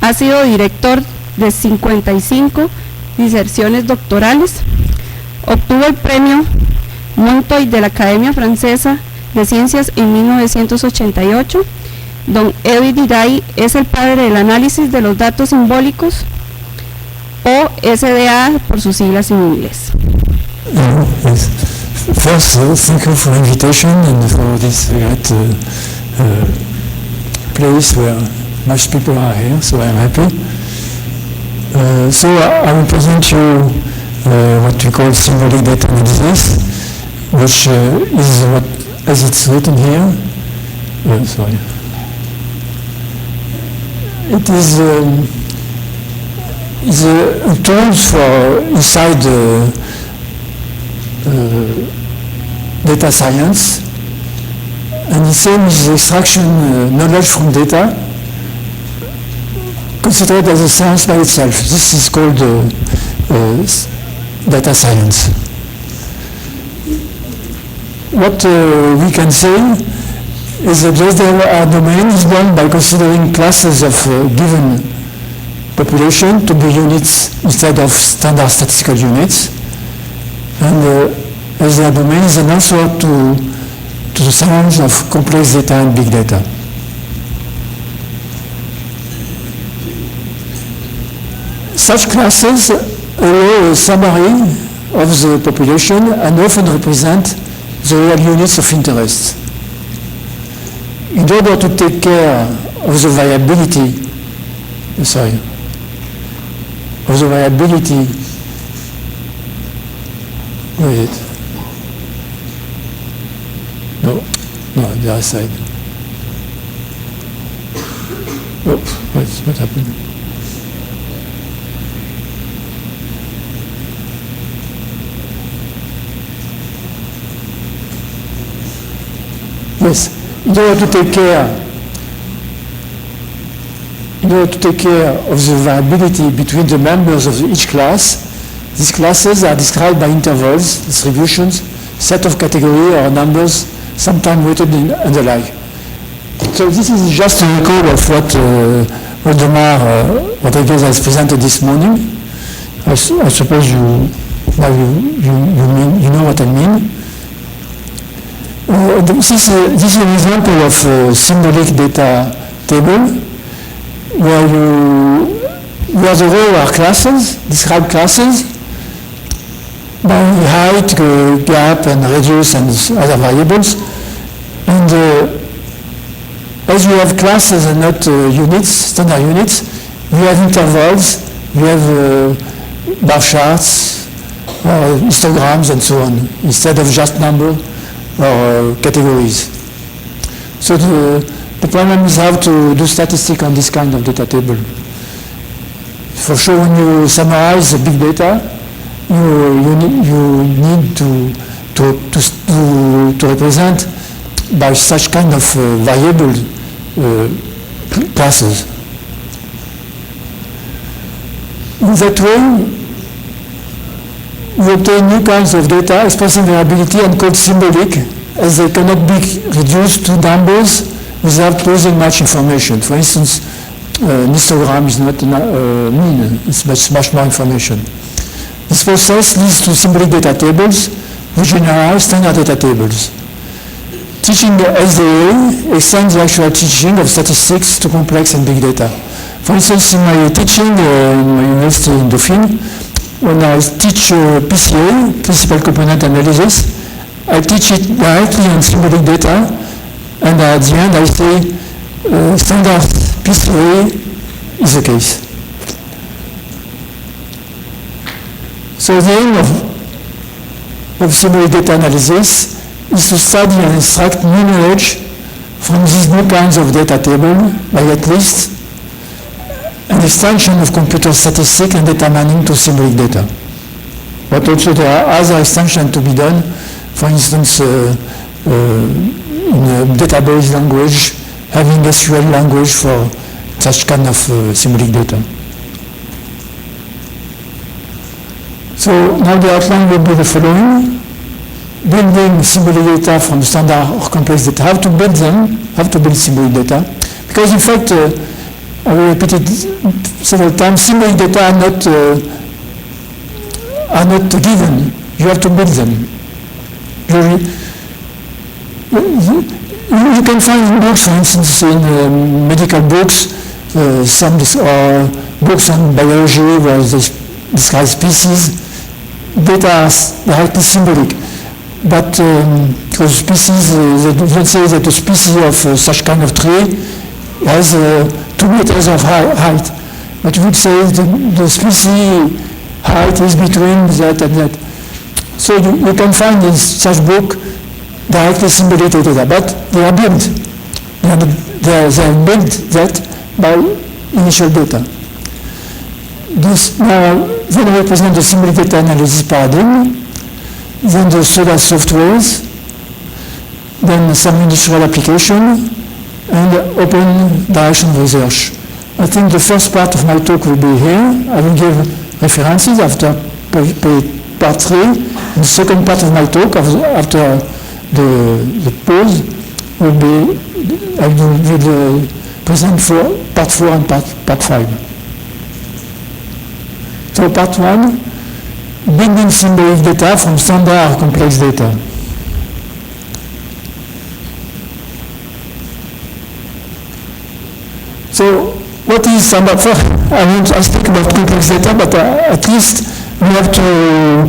ha sido director de 55 diserciones doctorales, obtuvo el premio Montoy de la Academia Francesa de Ciencias en 1988. Don Edwin Diday es el padre del análisis de los datos simbólicos, o SDA por sus siglas en inglés. Yes. First, thank you for the invitation and for this great place where much people are here, so I'm happy. So I will present you what we call symbolic data analysis, which is what, as it's written here, it is a tool for inside data science, and the same is extraction knowledge from data, considered as a science by itself. This is called data science. What we can say is that just our domain is done by considering classes of given population to be units instead of standard statistical units. And as the domain is an answer to the science of complex data and big data. Such classes allow a summary of the population and often represent the real units of interest. In order to take care of the variability, where is it? No, the other side. Oh, what happened? Yes, in order to take care of the variability between the members of each class, these classes are described by intervals, distributions, set of categories or numbers, sometimes weighted and the like. So this is just a record of what Waldemar Rodriguez has presented this morning. I suppose you know what I mean. This is an example of a symbolic data table where the row are classes, described classes, by height, gap, and radius, and other variables. And as we have classes and not units, standard units, we have intervals, we have bar charts, histograms, and so on, instead of just number or categories. So the problem is how to do statistics on this kind of data table. For sure, when you summarize the big data, you need to represent by such kind of variable classes. In that way, we obtain new kinds of data expressing variability and called symbolic, as they cannot be reduced to numbers without losing much information. For instance, an histogram is not mean, it's much more information. This process leads to symbolic data tables, which generalize standard data tables. Teaching the SDA extends the actual teaching of statistics to complex and big data. For instance, in my teaching in my university in Dauphine, when I teach PCA, Principal Component Analysis, I teach it directly on symbolic data, and at the end I say standard PCA is the case. So the aim of symbolic data analysis is to study and extract new knowledge from these new kinds of data table by at least an extension of computer statistics and data mining to symbolic data. But also there are other extensions to be done, for instance, in a database language, having SQL language for such kind of symbolic data. So now the outline will be the following. Building symbolic data from standard or complex data. How to build them, how to build symbolic data. Because in fact, I will repeat it several times, symbolic data are not given. You have to build them. You can find books, for instance, in medical books, some books on biology where they describe species. Data are directly symbolic. But because species, they don't say that a species of such kind of tree has 2 meters of height. But you would say the species height is between that and that. So you can find in such book directly symbolic data, but they are built. They are built that by initial data. This now then represent the symbolic data analysis paradigm, then the SODA softwares, then some industrial application, and open direction research. I think the first part of my talk will be here. I will give references after part 3. The second part of my talk, after the pause, will be, I will present for part 4 and part 5. So part 1, building symbolic data from standard complex data. So what is standard? I speak about complex data, but at least we have to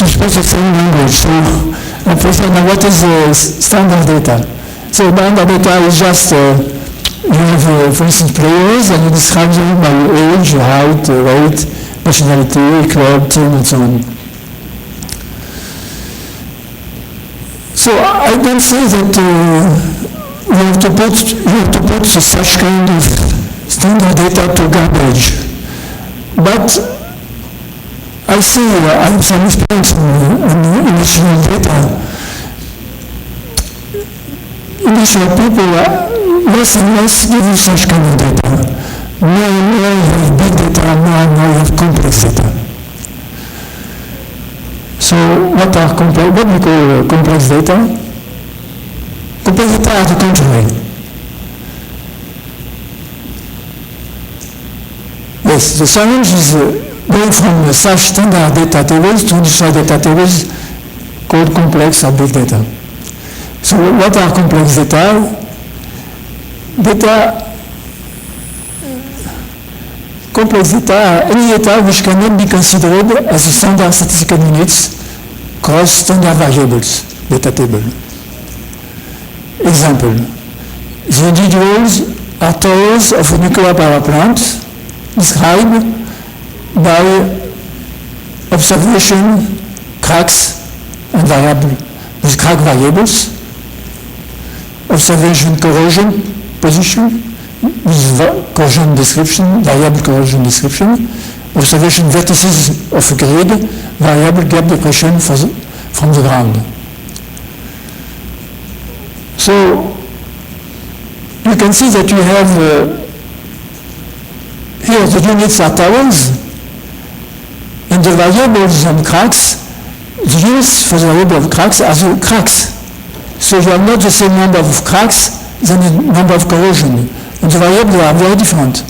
speak the same language. So first, what is standard data? So standard data is just you have, for instance, players, and you describe them by age, height, weight, nationality, club, team, and so on. So I don't say that you have to put such kind of standard data to garbage, but I see I have some experience in initial data. Initial people less and less give you such kind of data. More and more you have big data, more and more you have complex data. So what we call complex data? Complex data are the contrary. Yes, the challenge is going from such standard data tables to initial data tables called complex or big data. So what are complex data? Complex data are any data which cannot be considered as a standard statistical units cross standard variables data table. Example, the individuals are towers of a nuclear power plant described by observation, cracks, and with crack variables, observation corrosion position, with corrosion description, variable corrosion description, observation vertices of a grid, variable gap depression from the ground. So you can see that you have here the units are towers, and the variables and cracks, the units for the variable of cracks are the cracks. So you have not the same number of cracks than the number of corrosion. And the variables are very different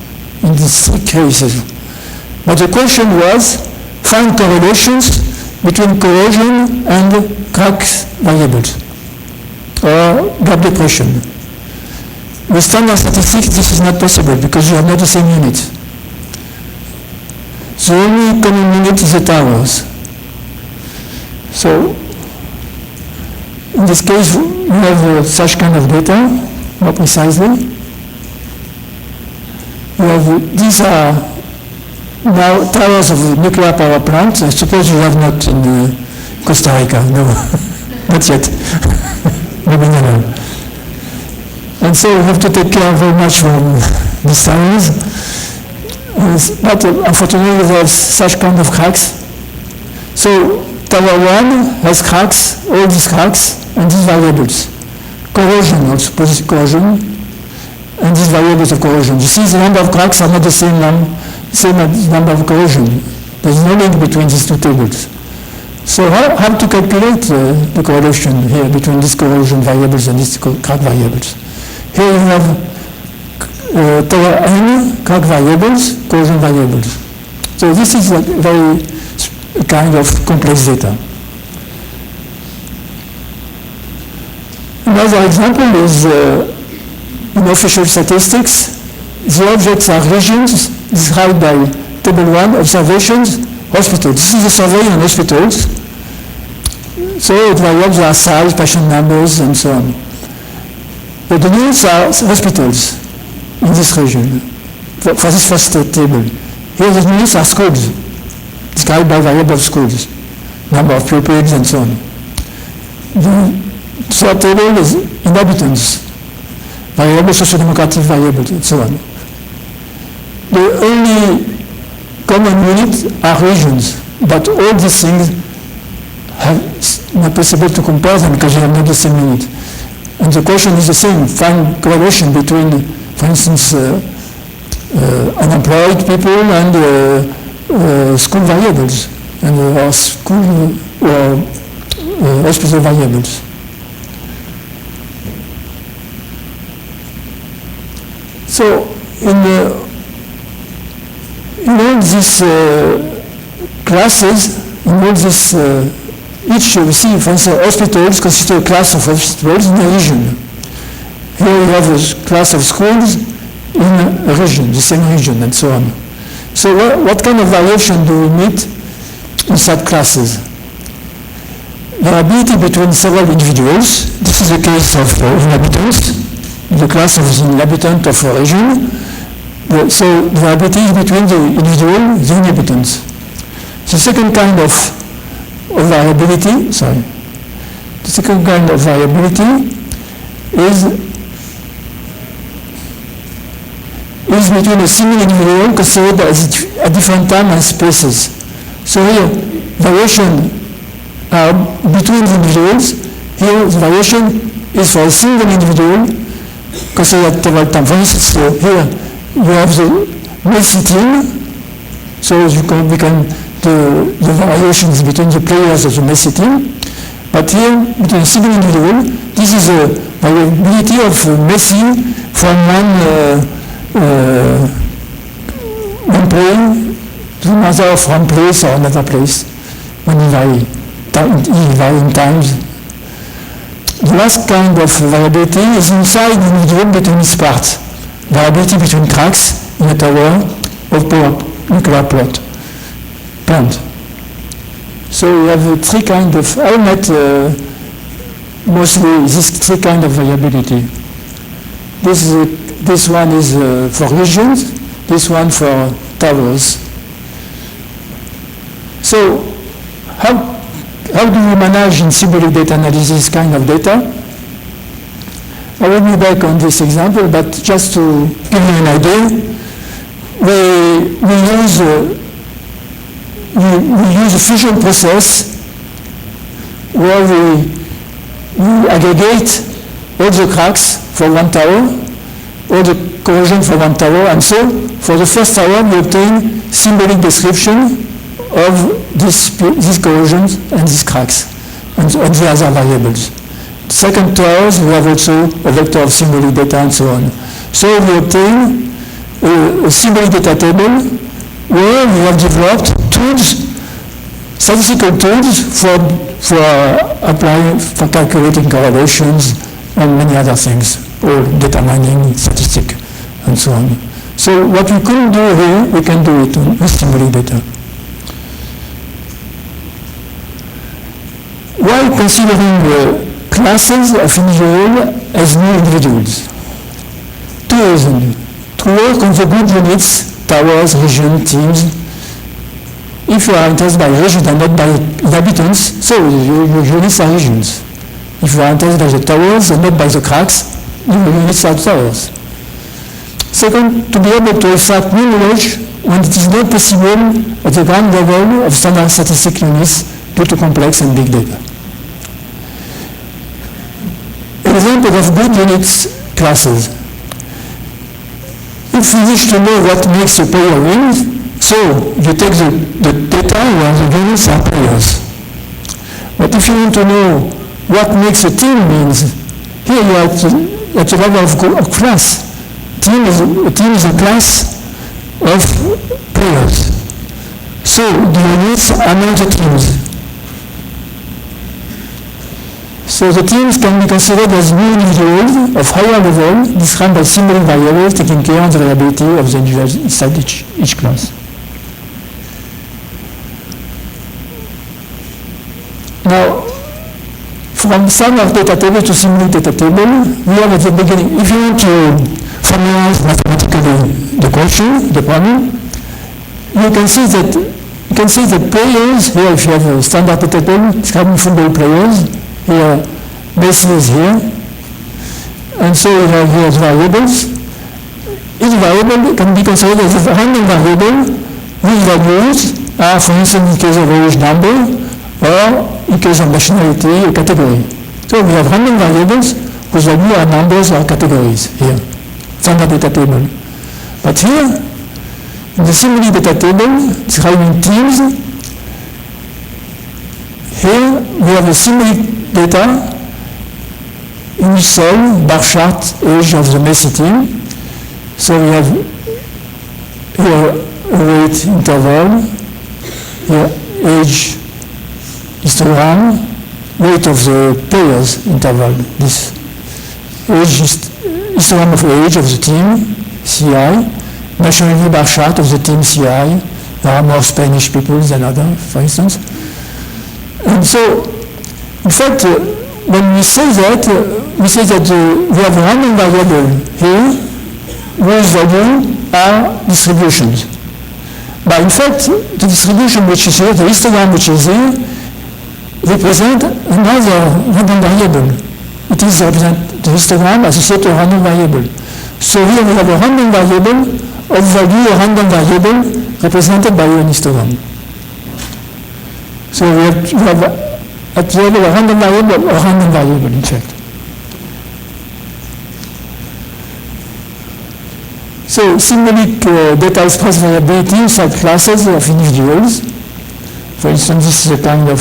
in these three cases. But the question was, find correlations between corrosion and crack variables, or gap depression. With standard statistics, this is not possible because you have not the same unit. The only common unit is the towers. So, in this case, we have such kind of data, more precisely. These are now towers of the nuclear power plant. I suppose you have not in Costa Rica. No, not yet. Maybe never. And so we have to take care very much from these towers. But unfortunately, we have such kind of cracks. So tower 1 has cracks, all these cracks, and these variables. Corrosion also, positive corrosion, and these variables of corrosion. You see the number of cracks are not the same number of corrosion. There is no link between these two tables. So how to calculate the correlation here between these corrosion variables and these crack variables? Here you have tower N, crack variables, corrosion variables. So this is a very kind of complex data. Another example is in official statistics. The objects are regions described by table 1, observations, hospitals. This is a survey on hospitals. So it varies their size, patient numbers, and so on. But the units are hospitals in this region, for this first table. Here the units are schools, described by variable schools, number of pupils, and so on. The third table is inhabitants, variable socio-demographic variables, and so on. The only common units are regions, but all these things have not possible to compare them because you have not the same unit. And the question is the same, find correlation between, for instance, unemployed people and school variables. and our school or hospital variables. So in all these classes, in all this, each you see, for instance, hospitals consider a class of hospitals in a region. Here you have a class of schools in a region, the same region, and so on. So what kind of variation do we meet in subclasses? Variability between several individuals. This is the case of inhabitants, the class of the inhabitant of a region. So the variability is between the individual, the inhabitants. The second kind of variability, the second kind of variability is between a single individual considered at different time and spaces. So here, variation are between the individuals. Here, the variation is for a single individual considered at several times. For instance, here you have the Messi team. So we can the variations between the players of the Messi team. But here, between a single individual, this is a variability of Messi from one play to another, from place or another place, when he vary in times. The last kind of variability is inside the individual between its parts. Variability between cracks in a tower of nuclear plant. So we have three kinds of, I met mostly this three kinds of variability. This one is for regions, this one for towers. So how do we manage in symbolic data analysis kind of data? I will be back on this example, but just to give you an idea, we use a fusion process where we aggregate all the cracks for one tower, all the corrosion for one tower, and so for the first tower we obtain symbolic description of these corrosions and these cracks and the other variables. Second towers, we have also a vector of symbolic data and so on. So we obtain a symbolic data table where we have developed tools, statistical tools for applying, for calculating correlations and many other things, or data mining, statistic, and so on. So what we couldn't do here, we can do it with symbolic data. While considering the classes of individuals as new individuals, two reasons. To work on the good units, towers, region, teams. If you are interested by regions and not by inhabitants, so your units are regions. If you are interested by the towers and not by the cracks, your units are towers. Second, to be able to extract new knowledge when it is not possible at the ground level of standard statistic units due to complex and big data. Example of good units classes. If you wish to know what makes a player win, so you take the data where the units are players. But if you want to know what makes a team wins, here you are at the level of class. A team is a class of players. So the units are not the teams. So the teams can be considered as new individuals of higher level described by symbolic variables taking care of the variability of the individuals inside each class. Now, from standard data table to symbolic data table, we have at the beginning, if you want to formalize mathematically the question, the problem, you can see that players, here if you have a standard data table describing football players, here, Messi is here, and so we have here variables. Each variable can be considered as a random variable whose values are, for instance, in case of age number, or in case of nationality, a category. So we have random variables whose values are numbers or categories here, standard data table. But here, in the symbolic data table describing teams, Here we have the symbolic data in each cell, bar chart, age of the MESI team. So we have here a weight interval, here age histogram, weight of the players interval. This age histogram of age of the team, CI, nationality bar chart of the team, CI. There are more Spanish people than others, for instance. And so, in fact, when we say that we have a random variable here whose value are distributions. But in fact, the distribution which is here, the histogram which is here, represent another random variable. It is represent the histogram associated to a random variable. So here we have a random variable of value, a random variable represented by an histogram. So we have at the level a random variable, in fact. So symbolic data express variability inside classes of individuals. For instance, this is a kind of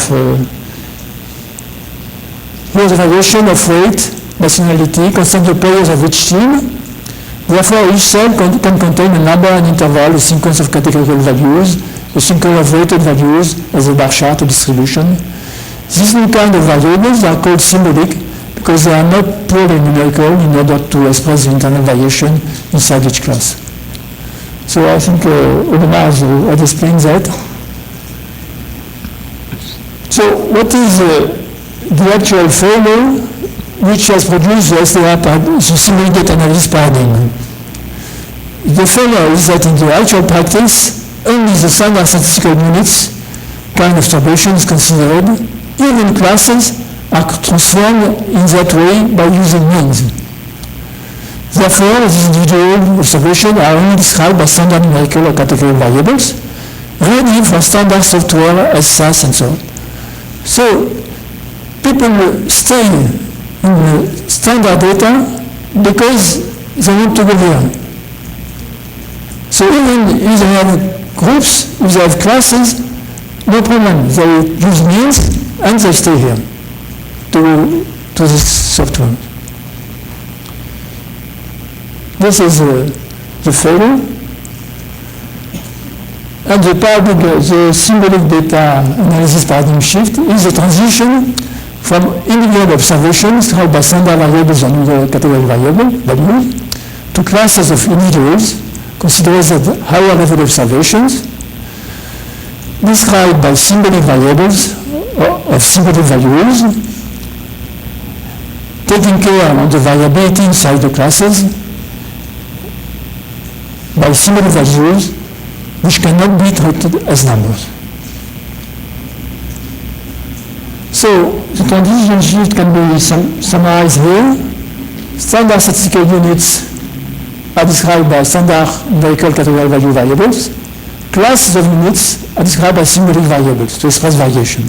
here's a variation of weight, nationality, constant the players of each team. Therefore, each cell can contain a number, an interval, a sequence of categorical values, a sequence of weighted values as a bar chart or distribution. These new kind of variables are called symbolic because they are not purely numerical in order to express the internal variation inside each class. So I think Omar has explained that. So what is the actual failure which has produced the SDR, the symbolic data analysis paradigm? The failure is that in the actual practice, only the standard statistical units kind of observation is considered. Even classes are transformed in that way by using means. Therefore, these individual observations are only described by standard numerical or categorical variables, ready for standard software as SAS and so on. So, people stay in the standard data because they want to go there. So even if they have groups, if they have classes, no problem. They use means and they stay here to this software. This is the failure. And the symbolic data analysis paradigm shift is the transition from individual observations held by standard variables and categorical values to classes of individuals considered as higher level observations described by symbolic variables of symbolic values, taking care of the variability inside the classes by symbolic values which cannot be treated as numbers. So the transition shift can be summarized here. Standard statistical units are described by standard numerical categorical value variables. Classes of units are described by symbolic variables to express variation.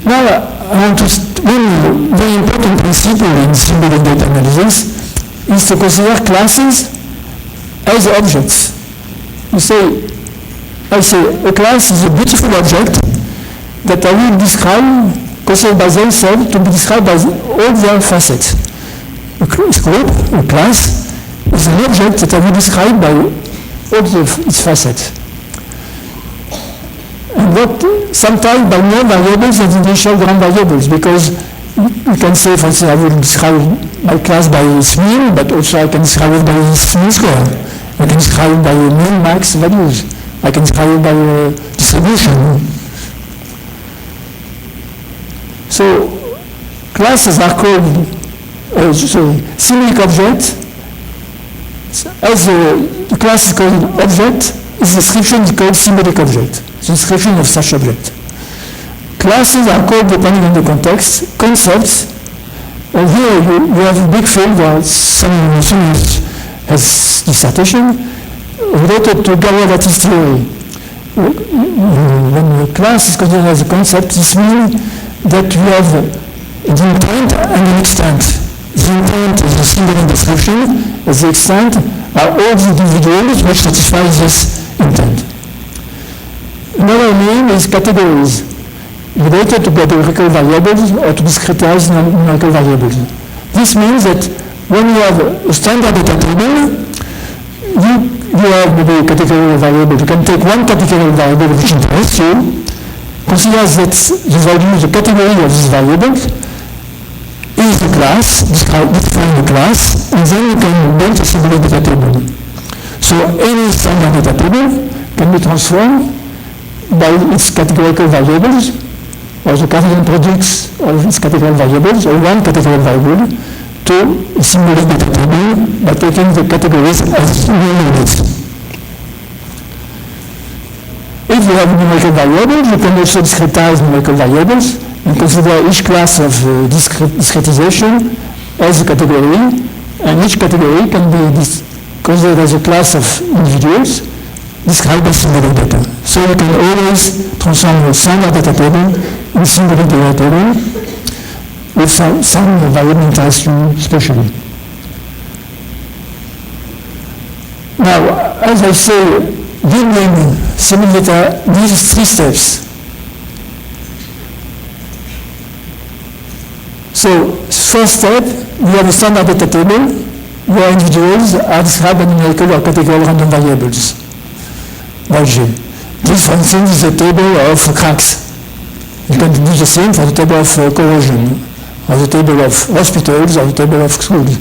Now, I want to one very important principle in symbolic data analysis is to consider classes as objects. I say a class is a beautiful object that I will describe, considered by themselves, to be described by all their facets. A group, a class, is an object that I will describe by all its facets. And what sometimes by more variables than the initial ground variables, because you can say, for instance, I will describe my class by its mean, but also I can describe it by its mean score. I can describe it by mean max values. I can describe it by distribution. So classes are called symbolic object. As the class is called object, its description is called symbolic object. The description of such object. Classes are called, depending on the context, concepts. And here you have a big field where some students has dissertation related to Galois-Lattice theory. When a class is considered as a concept, this means that you have the intent and the extent. The intent is the symbolic description, and the extent are all the individuals which satisfy this intent. Another name is categories. related to categorical variables or to discretized numerical variables. This means that when you have a standard data table, you have maybe a categorical variable. You can take one categorical variable which interests you, consider that the value, the category of this variable is the class, define the class, and then you can build a single data table. So any standard data table can be transformed by its categorical variables, or the Cartesian products of its categorical variables, or one categorical variable, to a symbolic data table by taking the categories as units. If you have numerical variables, you can also discretize numerical variables and consider each class of discretization as a category, and each category can be considered as a class of individuals described as symbolic data. So you can always transform a standard data table in symbolic data table with some variable interests you especially. Now, as I say, building symbolic data needs 3 steps. So, first step, you have a standard data table where individuals are described by numerical or categorical random variables by G. This, for instance, is a table of cracks. You can do the same for the table of corrosion, or the table of hospitals, or the table of schools.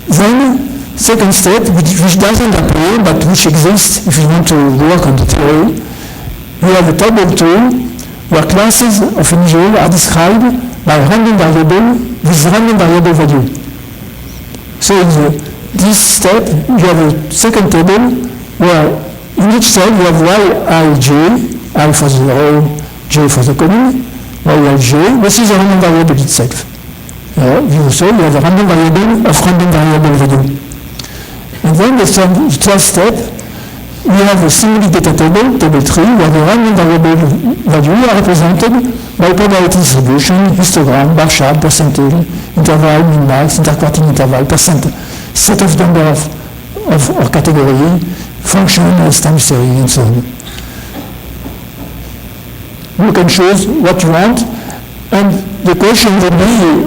Then, second step, which doesn't appear, but which exists if you want to work on the theory, you have a table tool where classes of individuals are described by random variable with random variable value. So in this step, you have a second table where in each cell you have Yij, I for the row, J for the column, Yij, this is a random variable itself. So you have a random variable of random variable value. And then the third step, we have a symbolic data table, table 3, where the random variable value are represented by probability distribution, histogram, bar chart, percentile, interval, min-max, interquartile interval, percent, set of number of category, function as time series, and so on. You can choose what you want, and the question would be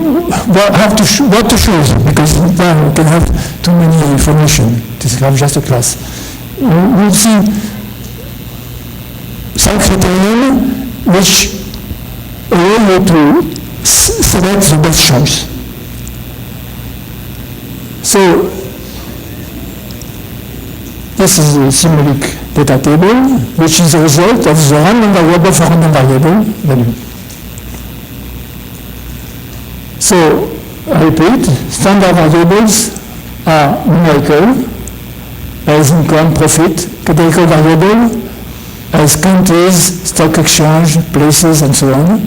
what to choose, because then you can have too many information to describe just a class. We'll see some criteria which allow you to select the best choice. So this is a symbolic data table, which is a result of the random variable for random variable value. So, I repeat, standard variables are numerical, as income, profit, categorical variable, as countries, stock exchange, places, and so on,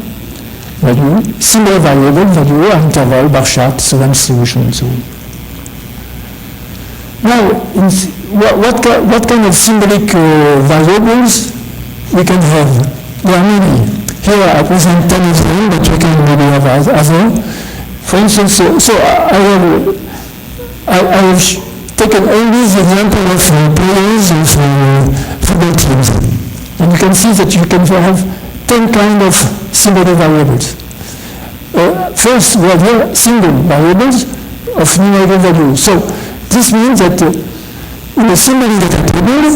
value. Single variable value are interval, bar chart, histogram distribution, and so on. Now, what kind of symbolic variables we can have? There are many. Here I present 10 of them, but you can maybe have other. For instance, so I have taken only the example of players of football teams. And you can see that you can have 10 kinds of symbolic variables. First, we have here single variables of numerical value. So this means that in a symbolic data table,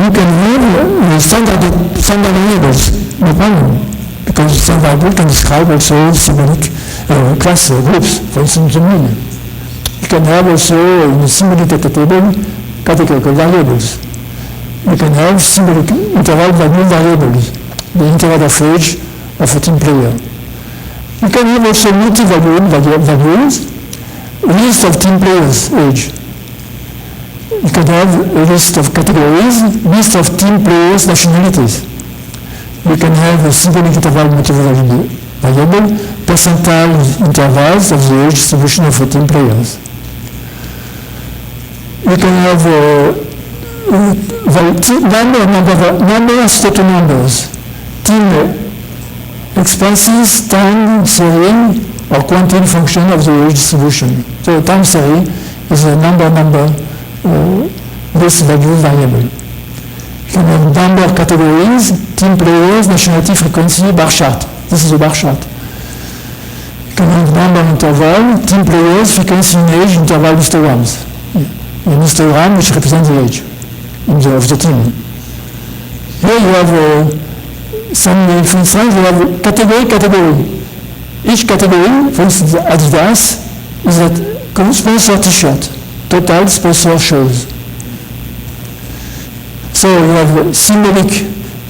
you can have standard variables, no problem, because the standard variable can describe also symbolic class groups, for instance, the mean. You can have also in a symbolic data table categorical variables. You can have symbolic interval value variables, the interval of age of a team player. You can have also multi-value values, list of team players' age. You can have a list of categories, list of team players' nationalities. You can have a symbolic interval multi-value variable, percentile intervals of the age distribution of the team players. You can have number of total numbers, team expenses, time series, or quantile function of the age distribution. So time series is a number this value variable. You can have number of categories, team players, nationality, frequency, bar chart. This is a bar chart. You can have number interval, team players, frequency in age, interval histograms. An histogram which represents the age of the team. Here you have for instance, you have category. Each category, for instance, Adidas, is that sponsor t-shirt. Total sponsor shows. So you have symbolic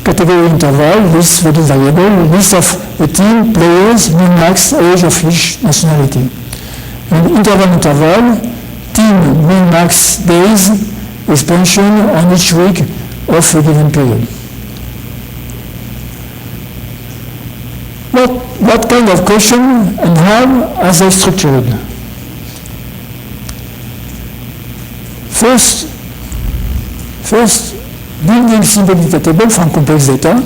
category interval, list for the variable, list of the team, players, min-max, age of each nationality. And interval, team, min-max, days, expansion on each week of a given period. What kind of question and how are they structured? First, building symbolic data table from complex data,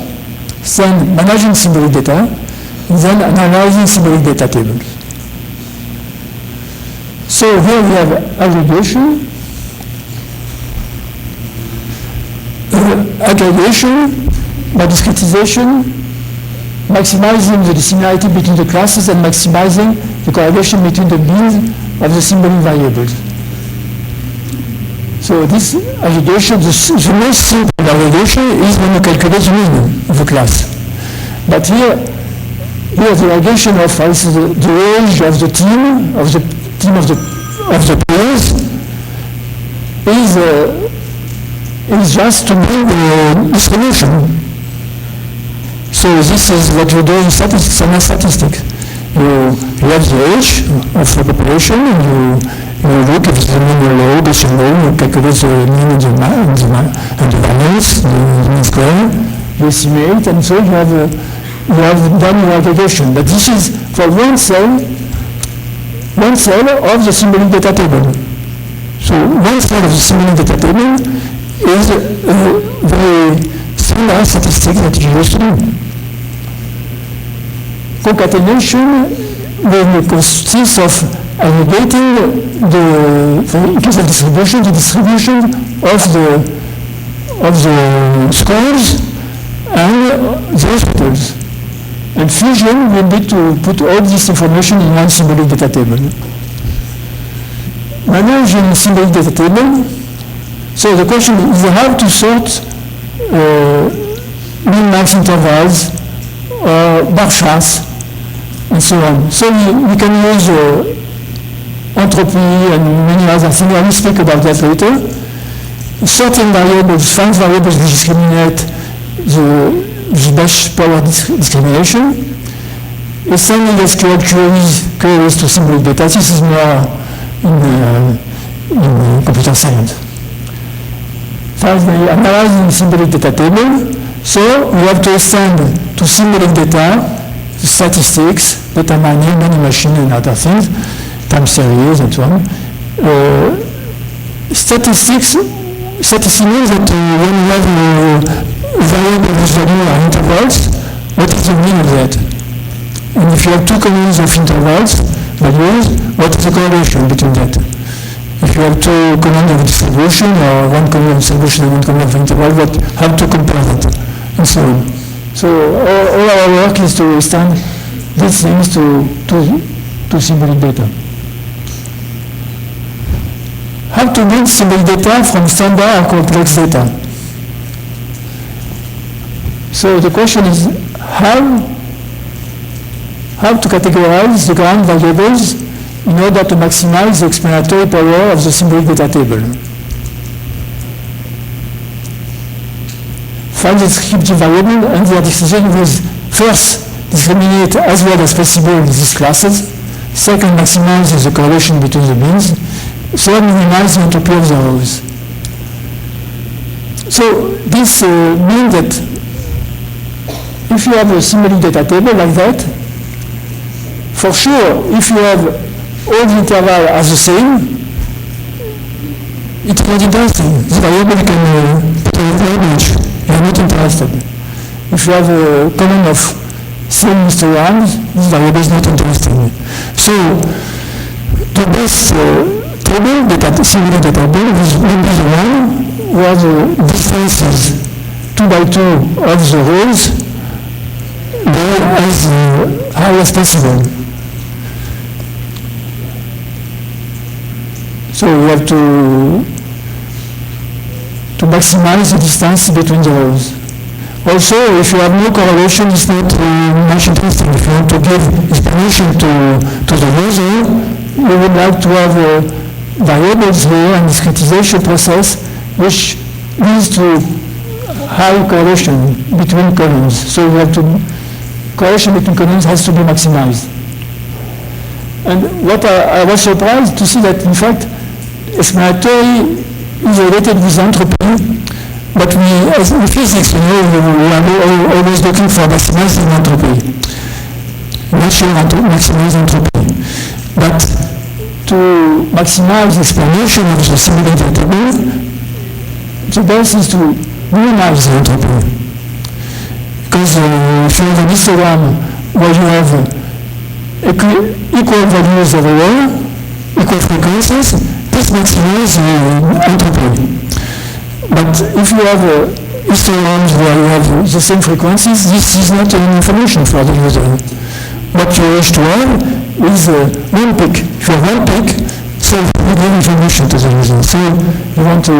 then managing symbolic data, and then analyzing symbolic data tables. So here we have aggregation. Aggregation by discretization, maximizing the dissimilarity between the classes and maximizing the correlation between the means of the symbolic variables. So this aggregation, the most simple aggregation is when you calculate the mean of a class. But here the aggregation of the age of the team of the players is just to bring the distribution. So this is what you do in statistics. You have the age of the population, and you look if the mean or low, based on low, you calculate the mean and the variance, the mean square, you estimate, and so you have done your aggregation. But this is for one cell of the symbolic data table. So one cell of the symbolic data table is a very similar statistic that you used to do. Concatenation will consist of aggregating in case of distribution, the distribution of the scores and the hospitals. And fusion will be to put all this information in one symbolic data table. Managing symbolic data table. So the question is how to sort min-max intervals or bar charts and so on. So we can use entropy and many other things. I will speak about that later. Certain variables, find variables which discriminate the best power discrimination. Extending SQL queries to symbolic data. This is more in computer science. Finally, analyzing symbolic data table. So we have to extend to symbolic data, statistics, data mining, many machine and other things, time series and so on. Statistics means that when you have a variable whose value are intervals, what is the mean of that? And if you have two columns of intervals, values, what is the correlation between that? If you have two columns of distribution or one column of distribution and one column of interval, how to compare that? And so on. So all our work is to extend these things to symbolic data. How to build symbolic data from standard or complex data? So the question is how to categorize the ground variables in order to maximize the explanatory power of the symbolic data table. Find the descriptive variable and their decision with first discriminate as well as possible these classes, second maximize the correlation between the means, third minimize the entropy of the rows. So this means that if you have a symbolic data table like that, for sure if you have all the intervals are the same, it's not interesting. The variable can put a image. You are not interested. If you have a column of same histograms, this variable is not interesting. So the best table, symbolic data table, will be the one where the differences 2 by 2 of the rows there as high as possible. So you have to maximize the distance between the rows. Also, if you have no correlation, it's not much interesting. If you want to give explanation to the user, you would like to have variables here and discretization process which leads to high correlation between columns. So you have to, correlation between columns has to be maximized. And what I was surprised to see that in fact explanatory is related with entropy, but in physics, we are always looking for maximizing entropy, maximize entropy. But to maximize explanation of the simulated table, the best is to minimize the entropy. Because if you have an histogram where you have equal values everywhere, equal frequencies, this maximizes entropy. But if you have histograms where you have the same frequencies, this is not any information for the user. What you wish to have is one peak. If you have one peak, so you give information to the user. So you want to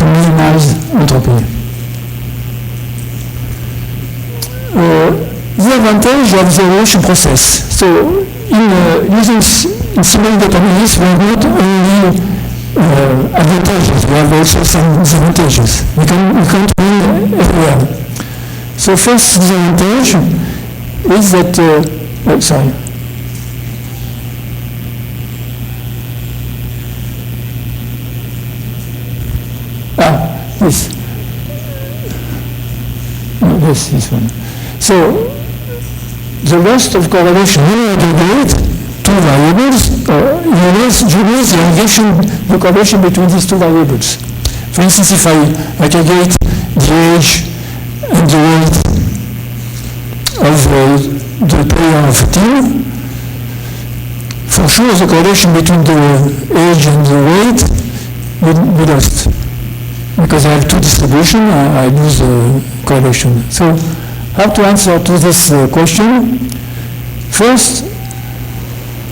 minimize entropy. The advantage of the evaluation process. So in using simulated data analysis, we have not only advantages, we have also some disadvantages. We can't win everywhere. So first disadvantage is that, this. No, this one. So the loss of correlation, when you aggregate two variables, you lose the correlation between these two variables. For instance, if I aggregate the age and the weight of the player of a team, for sure the correlation between the age and the weight will be lost. Because I have two distributions, I lose the correlation. So, how to answer to this question? First,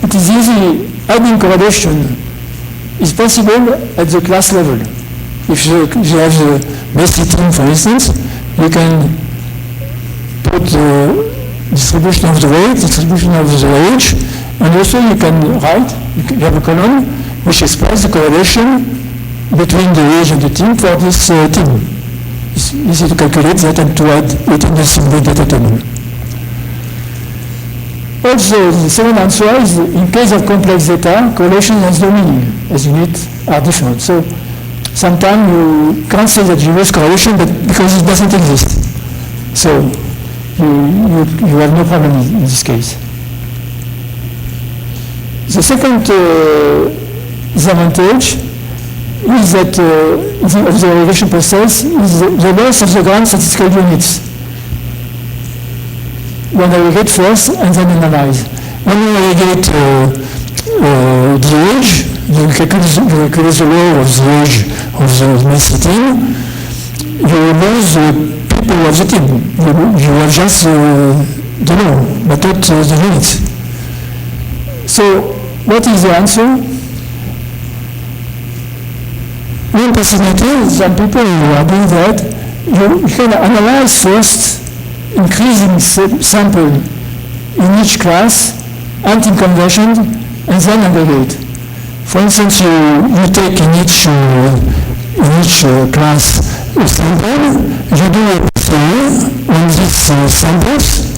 it is easy. Adding correlation is possible at the class level. If you have the Bessie team, for instance, you can put the distribution of the weight, distribution of the age, and also you can write, you have a column which explains the correlation between the age and the team for this team. It's easy to calculate that and to add it in the simulated data table. Also, the second answer is, in case of complex data, correlation has no meaning, as units are different. So, sometimes you can't say that you lose correlation, but because it doesn't exist. So, you have no problem in this case. The second disadvantage is that of the evaluation process is the loss of the ground statistical units. When I aggregate first and then analyze. When you aggregate the age, you calculate the law of the age of the Messi team, you lose the people of the team. You have just the law, but not the units. So, what is the answer? One possibility, some people who are doing that, you can analyze first, increasing sample in each class, anti-conversion, and then aggregate. For instance, you take in each class a sample, you do a PCA on these samples,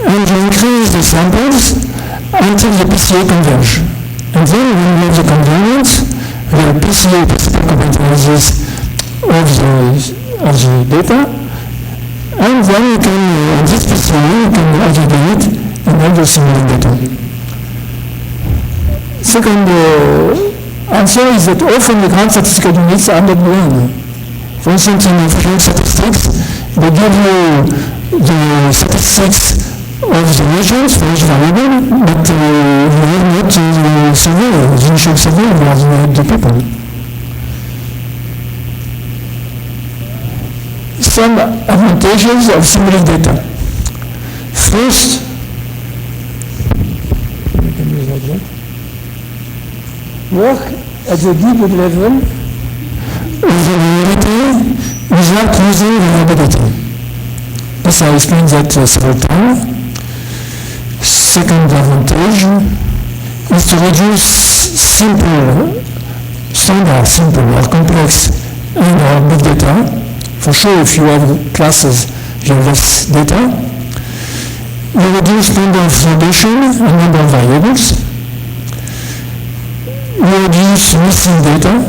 and you increase the samples until the PCA converge. And then when you have the convergence, the PCA, principal component analysis of the data, and then you can, on this PCA, you can aggregate and have the simulated data. Second answer is that often the ground statistical units are not known. For instance, in field statistics, they give you the statistics of the regions for each variable, but you have not the survey, the initial survey of the people. some advantages of symbolic data. First, work at the deep level of the reality without losing reliability. This I explained that several times. Second advantage is to reduce simple or complex and big data. For sure, if you have classes, you have less data. You reduce number of observations and number of variables. You reduce missing data.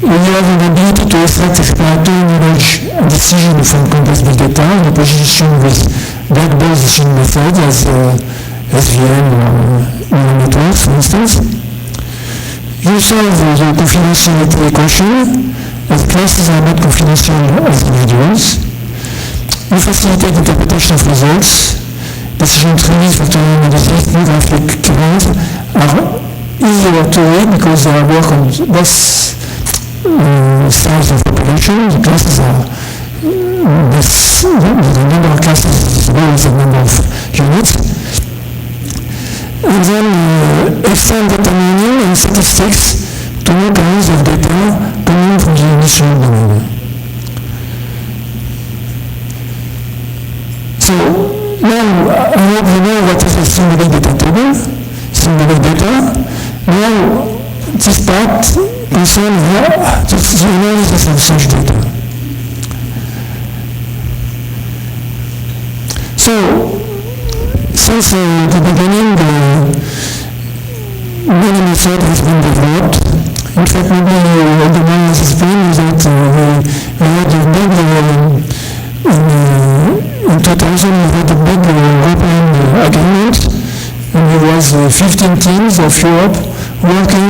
You have the ability to extract explanatory knowledge and decision from complex big data in opposition with black box decision methods as SVM or neural networks, for instance. You solve the confidentiality equation as classes are not confidential as individuals. You facilitate interpretation of results. Decision trees, factorial analysis, new graphic curves are easier to read because they work on less size of population. The classes are less, the number of classes is as well as the number of units. And then extend data mining and statistics to new kinds of data coming from the initial domain. So now I hope you know what is a symbolic data table, symbolic data. Now this part concerns the analysis of such data. So since the beginning, many methods has been developed. In fact, maybe all the one has explained that we had a big, in 2000, we had a big European agreement, and there was 15 teams of Europe working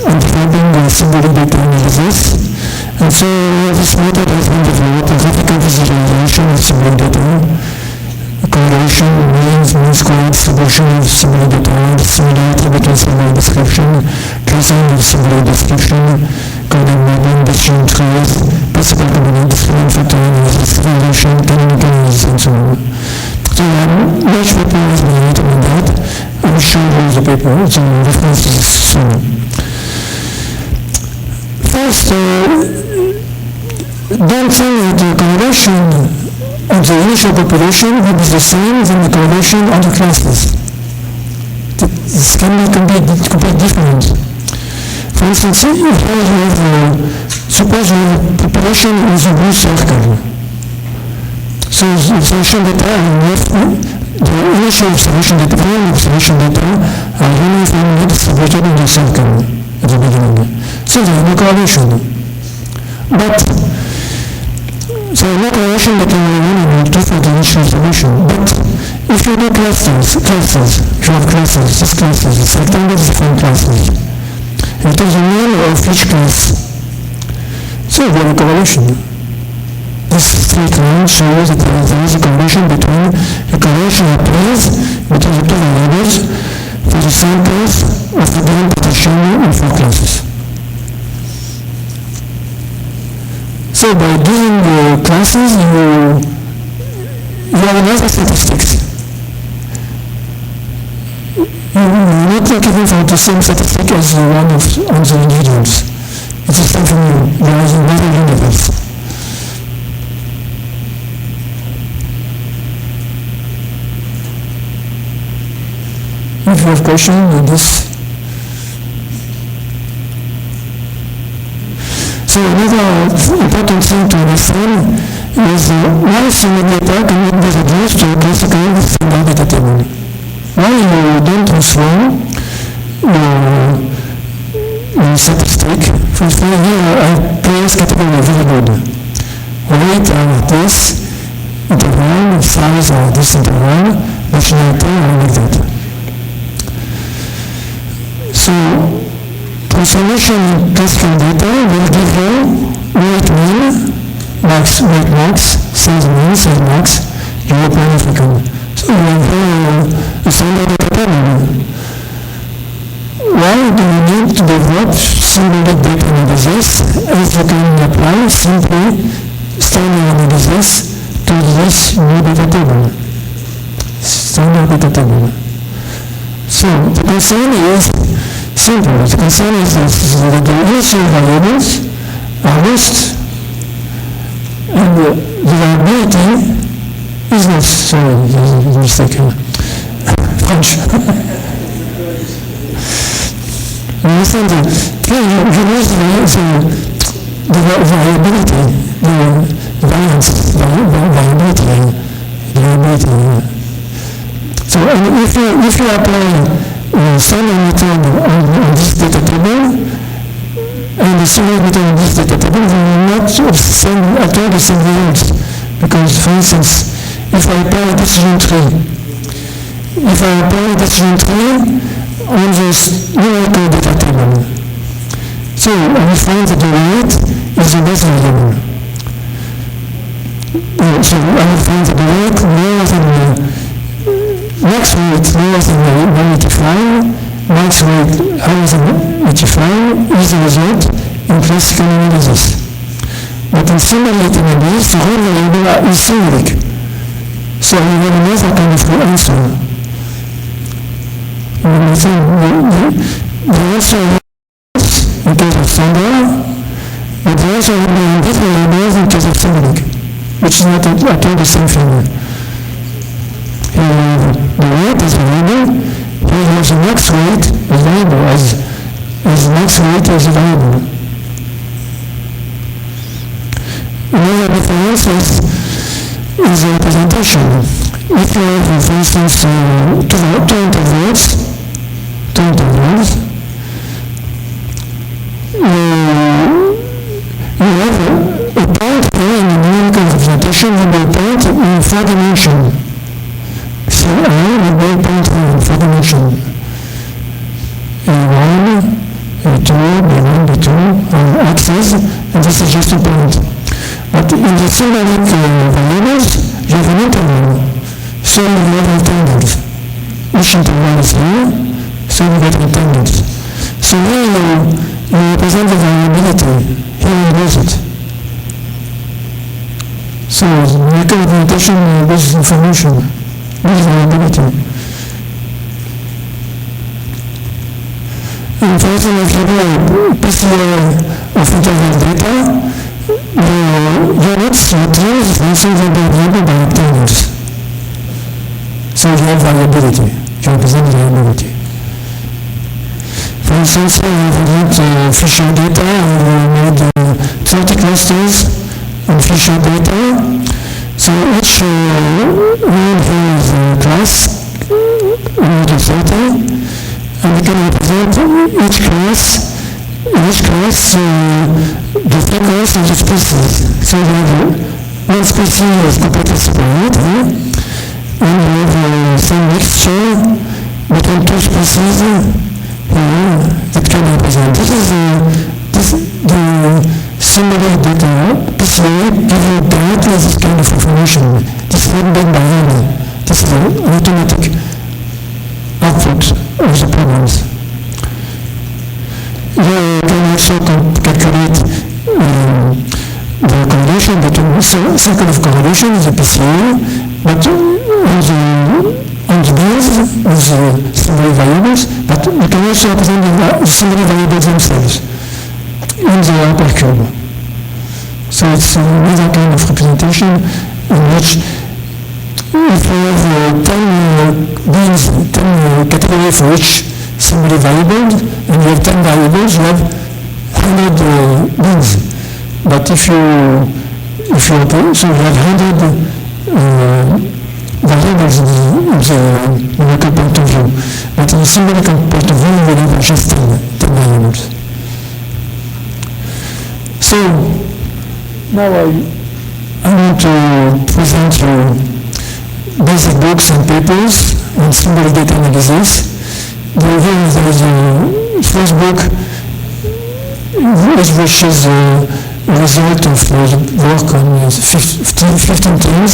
on developing symbolic data analysis. And so this method has been developed, a graphical visualization of symbolic data, correlation, mean squared distribution of symbolic data, similarity between symbolic description, clustering of symbolic description, coordinate mapping, decision trees, possible combination, discriminant factor analysis, correlation, canonical analysis, and so on. So much paper has been written on that. I will show you the paper, so references soon. First, don't think that the correlation of the initial population will be the same as the correlation of the classes. This can be completely different. For instance, here you have, suppose you have a population with a blue circle. So the observation data the initial observation data, are uniformly distributed in the circle at the beginning. So there is no correlation. But so no correlation between the different initial observation. But if you do classes, if you have classes, these classes, it's rectangles, different classes. It is the mean of each class. So we have a correlation. This straight line shows that there is a correlation between a correlation appears between the two variables for the samples of the given partition in 4 classes. So by doing the classes, you have another statistics. You're not looking for the same statistic as the one on the individuals. It is something new. There is another universe. If you have questions on this. So another important thing to understand is why symbolic data cannot be reduced to a classical symbolic data table. Why you don't transform your statistic. For instance, here I place category very good. Weight are this interval, size are this interval, nationality are like that. So transformation in classical data will give you weight mean, weight max, size mean, size max, European, African. So we have a standard data table. Why do we need to develop symbolic data analysis? analysis, as you can apply simply standard analysis to this new data table. Standard data table. So the concern is simple. The concern is that the initial variables are lost, and the variability is not. Sorry, there's a mistake. French. You understand that you lose the variability, the variance, variability. So if you apply standard method on this data table, and the standard method on this data table, they will not obtain at all the same results. Because, for instance, if I apply a decision tree, on this numerical data table, so I will find that the weight is the best variable. So I will find that the weight lower than the max weight lower than 185, max weight higher than 85 is the result in classical analysis. But in simulated analysis, the whole variable is symbolic. So I will have another kind of answer. And I think the answer is in case of standard, but the answer will be in different variables in case of symbolic, which is not at all the same thing. The weight is variable, here you have the max weight as variable, as max weight is variable. Another difference is the representation. If you have, for instance, two intervals, you have a point here in the numerical representation will be a point in 4 dimensions. So I will be a point here in 4 dimensions. A1, A2, B1, B2 are axes, and this is just a point. But in the symbolic variables, you have an interval. So you have rectangles. Each interval is here. So you get rectangles. So here you represent the variability. Here you lose it. So the numerical representation loses information, loses variability. And for example, if you do a PCR of interval data, the units, materials, for instance, will be variable by rectangles. So you have variability. You represent variability. For instance, we have Fisher data, and we made 30 clusters on Fisher data. So each one here is a class, image of 30, and we can represent each class, the frequency of the species. So we have one species is completely separate here, and we have some mixture between two species that can represent. This is the symbolic data. PCA gives you directly this kind of information. This is not done by hand. This is an automatic output of the programs. You can also calculate the correlation between circle of correlation is a PCA, but on the base with symbolic variables, but you can also represent the symbolic variables themselves in the hypercube. So it's another kind of representation in which if you have 10 beans, 10 categories for each symbolic variable, and you have 10 variables, you have 100 beans. But if you have 100 variables in the numerical point of view. But in the symbolic point of view, we have just 10 variables. So, now I want to present you basic books and papers on symbolic data analysis. There is a first book which is a result of work on 15 teams.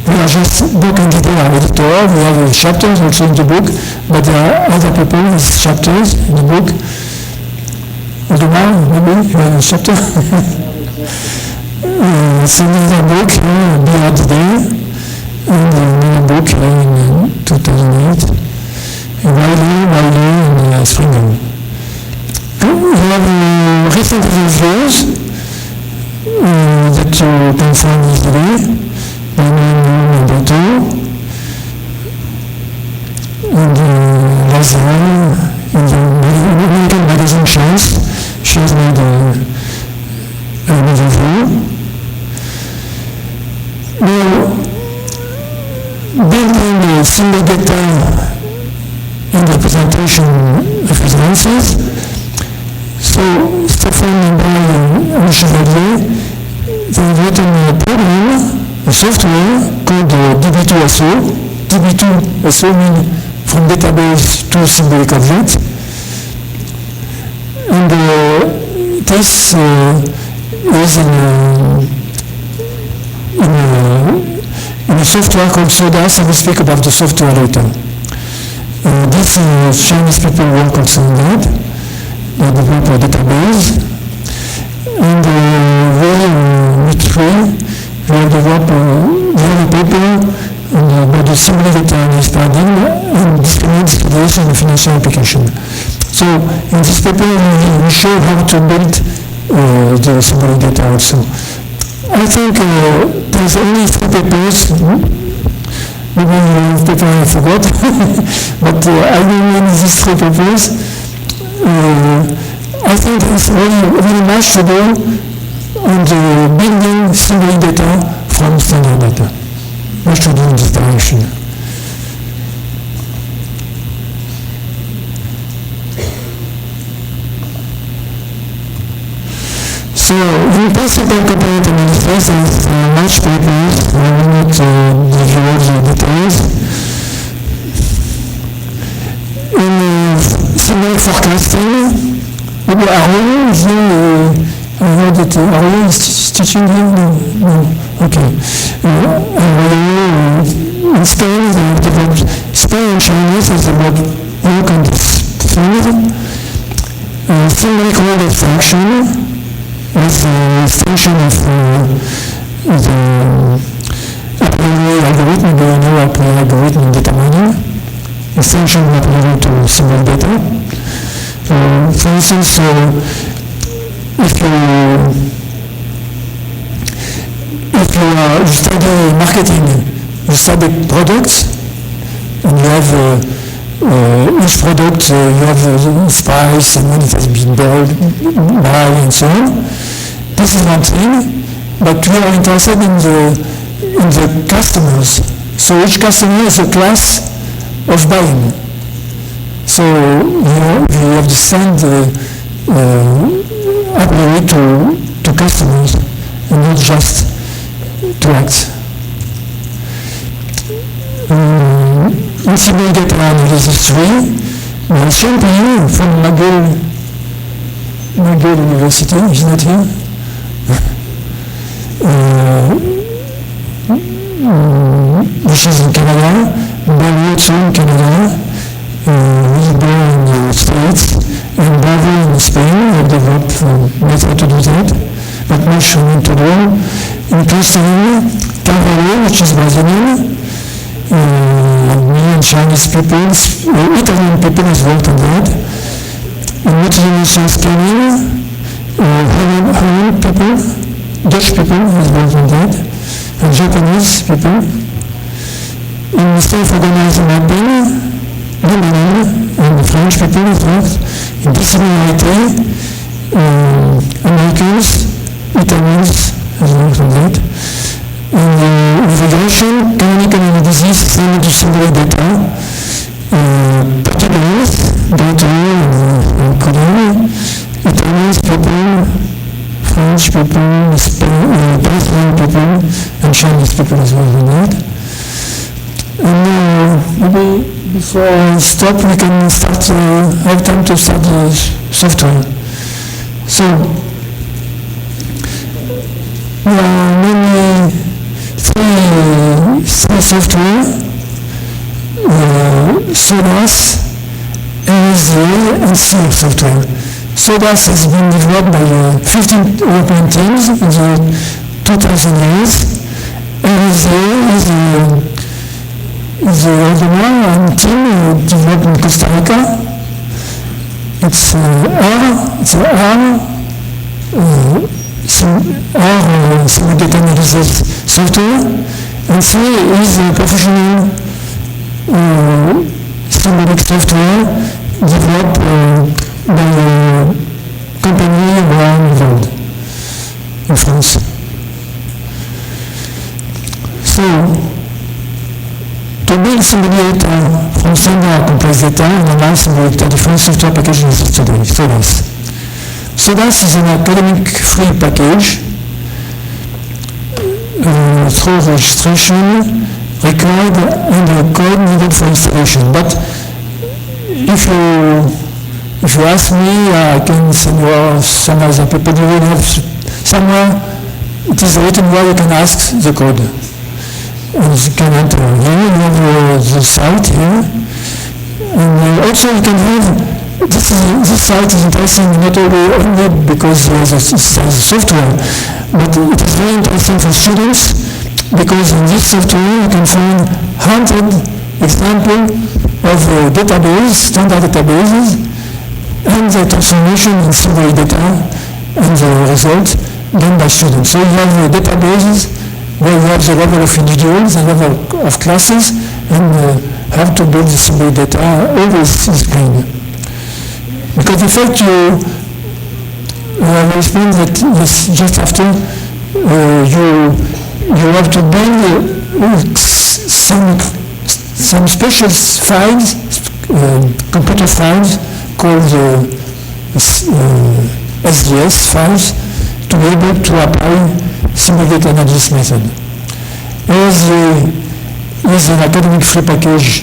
We are just book and data editor. We have chapters also in the book, but there are other people with chapters in the book. Aldemar, maybe, a chapter. So another book, Beyond There, and another book in 2008, Wiley and Springer. We have recent reviews that you can find easily, number 2, and Lazare in the American magazine Chance. She has made a review. Now, building single data in the presentation of his answers. So, Stéphane and Brian Chevalier, they've written a program, a software called DB2SO. DB2SO means from database to symbolic object. And this is in a software called SODAS. I will speak about the software later. These Chinese people work also on that. They develop a database. And with three, we have developed a paper about the symbolic data understanding and discrimination in the financial application. So in this paper, we show how to build the symbolic data also. I think there's only 3 papers. Maybe one paper I forgot, but I will name these 3 papers. I think it's very much to do on the building symbolic data from standard data. Much to do in this direction. So, in principle, comparative analysis is much papers. I will not give you all the details. In symbolic forecasting, maybe Aaron is here. I heard that Aaron is teaching here. No. Okay. In Spain, they have developed Spain and Chinese is about work on this thing. Symbolic order function. With the extension of the a priori algorithm, the new a priori algorithm in data mining, extension of a priori to symbolic data. For instance, if you study marketing, you study products, and you have each product, you have its price and when it has been bought, and so on. This is one thing, but we are interested in the customers. So each customer is a class of buying. So we have to send a priori to customers and not just to acts. In symbolic data analysis 3, we have Champagne from McGill University, he's not here. Which is in Canada, Ben also in Canada, Wilbur in the States, and Bravo in Spain. Have developed method to do that, but much to do. In clustering, Carvalho, which is Brazilian, me and Chinese people, Italian people has worked on that. In multi-dimensional scanning, Holland people, Dutch people has worked on that, and Japanese people. In self-organized mapping, and French people has worked. In dissimilarity, Americans, Italians has worked on that. In regression, canonical analysis, similar to symbolic data, Portuguese, Gauthier and Colin, Italians people, French people, Brazilian people, and Chinese people as well on that. And maybe before I stop, we can start, have time to start the software. So, there are mainly three software, SODAS, NSDA, and CF software. SODAS has been developed by 15 European teams in the 2000 years. RSA is the other one team developed in Costa Rica. It's simulate analysis software, and C is a professional symbolic software developed by a company around the world in France. So, to build symbolic data from standard complex data and analyze symbolic data, different software package exists today, SODAS. SODAS is an academic free package through registration required and the code needed for installation. But if you ask me, I can send you some other people. You will have somewhere it is written where you can ask the code. And you can enter here, you have the site here. And also you can have, this site is interesting not only because there's a software, but it is very interesting for students because in this software you can find 100 examples of standard databases, and the transformation in symbolic data and the results done by students. So you have databases where you have the level of individuals and level of classes, and how to build the symbolic data always explained. Because in fact I will explain that just after you have to build some special files, computer files called SDS files to be able to apply symbolic analysis method. ASA is an academic free package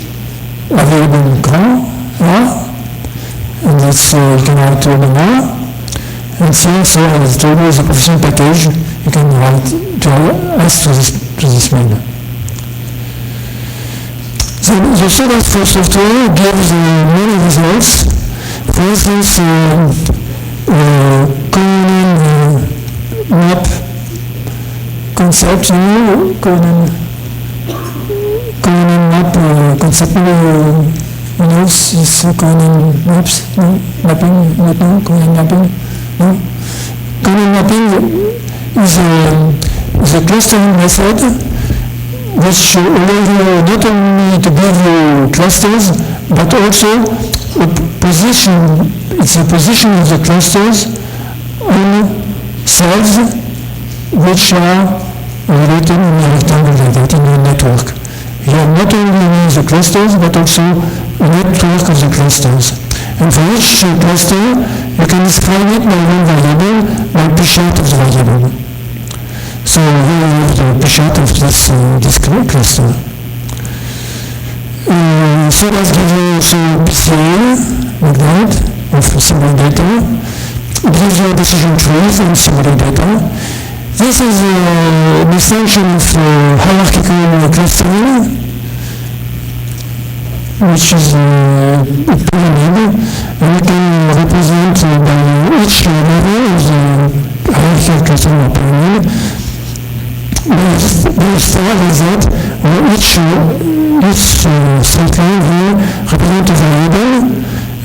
available in Chrome, and that's you can write to more. And so as told you, is a professional package you can write to ask to this mail. So the SODAS for software gives many results. For instance, Conan map concept, Conan map concept, is Conan maps, mapping, Conan mapping, Conan mapping is a clustering method which allows you not only to give you clusters, but also it's a position of the clusters on cells which are related in a rectangle like that in a network. You have not only the clusters, but also a network of the clusters. And for each cluster, you can describe it by one variable, by p-chart of the variable. So here you have the p-chart of this cluster. So let's give you also PCA, like that, of symbolic data. It gives you decision trees and symbolic data. This is an extension of hierarchical clustering, which is a pyramid, and we can represent by each level of the hierarchical clustering pyramid. There's four like that, where each circle here represents a variable,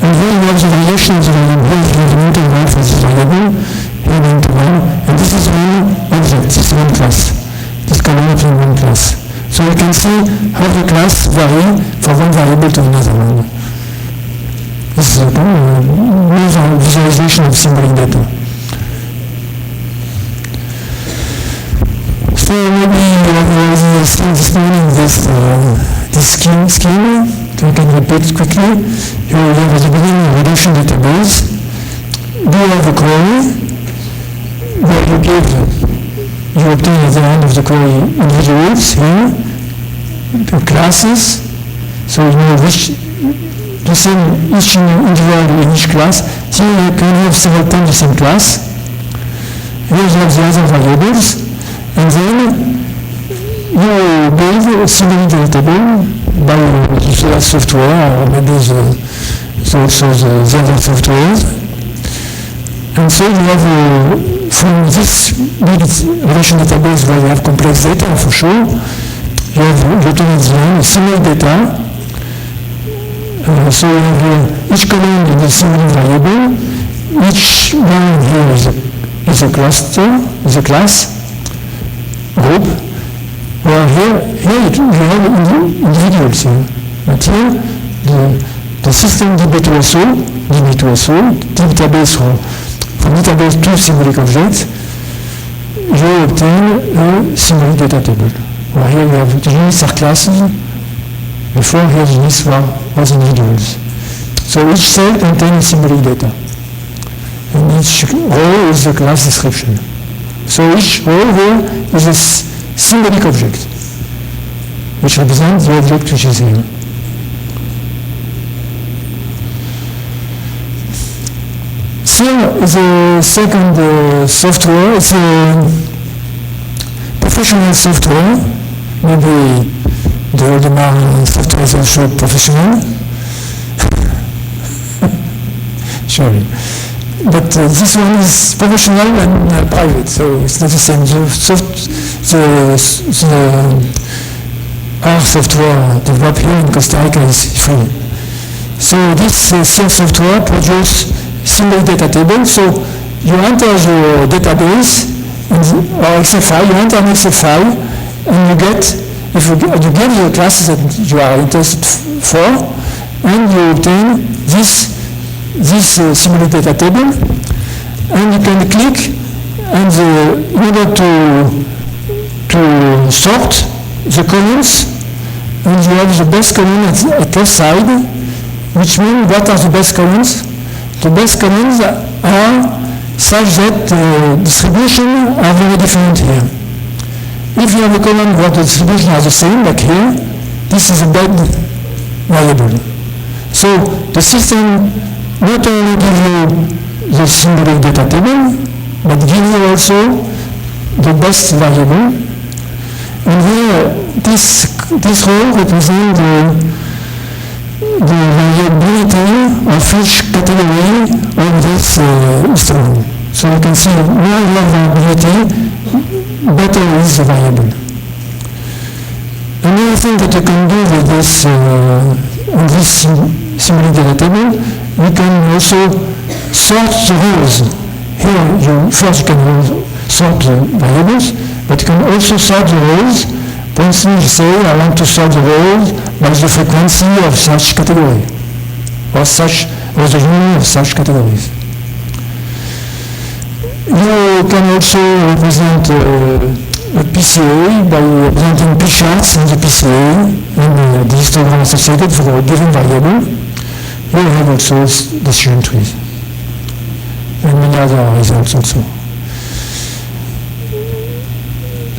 and then you have the variation of the variable. Here you have an integral for this variable, here an integral, and this is one object, this is one class. This can only be one class. So you can see how the class vary from one variable to another one. This is a visualization of symbolic data. So maybe you have already seen this morning this scheme, so I can repeat quickly. Here we have at the beginning a reduction database. Do you have a query where you obtain at the end of the query individuals here, the classes, so you know which the same each individual in each class. Here you can have several times the same class. Here you have the other variables. And then you build a symbolic data table by the software, or maybe also the other softwares. And so you have, from this big relational database where you have complex data for sure, you have Newtonian similar data. So you have here each column is a single variable. Each one here is a cluster, is a class group. Well, here you have individuals here. But here the system DB2SO, database from database to symbolic objects, you obtain a symbolic data table. Well, here you have the units are classes. Before here the units was individuals. So each cell contains symbolic data. And each row is a class description. So each row here is a symbolic object, which represents the object which is here. SIR is a second software. It's a professional software. Maybe the Oldemar software is also professional. Sorry. But this one is professional and private, so it's not the same. Our software developed here in Costa Rica is free. So this SIR software produces symbolic data table. So you enter your database or Excel file, you enter an Excel file, and you get, if you give the classes that you are interested for, and you obtain this symbolic data table, and you can click and in order to sort the columns, and you have the best column at left side, which means what are the best columns? The best columns are such that the distribution are very different here. If you have a column where the distribution are the same, like here, this is a bad variable. So the system not only gives you the symbolic data table, but gives you also the best variable. And here, this row represents the variability of each category of this histogram. So you can see more you have variability, better is the variable. Another thing that you can do with this on this symbolic data table, you can also sort the rows. Here, first you can sort the variables, but you can also sort the rows. For instance, you say, I want to sort the rows by the frequency of such category, or the union of such categories. You can also represent a PCA by representing P-charts in the PCA and the histogram associated for a given variable. You have also decision trees and many other results also.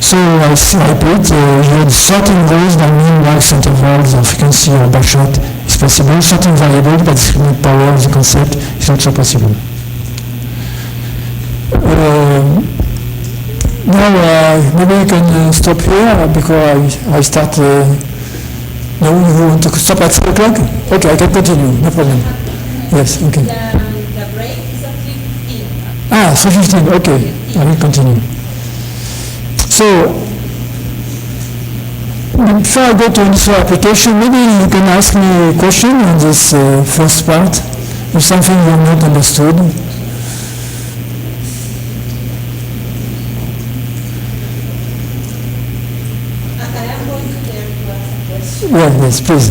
So I repeat, you have sorting rows by mean max intervals or frequency or backshot is possible. Sorting variable by discriminant power of the concept is also possible. Now maybe you can stop here because I start. No, you want to stop at 3 o'clock? Okay, I can continue, no problem. Yes, okay. The break is at 3:15. 3:15, okay, I will continue. So, before I go to initial application, maybe you can ask me a question on this first part, if something you have not understood. I am going to dare to ask a question. Yes, please.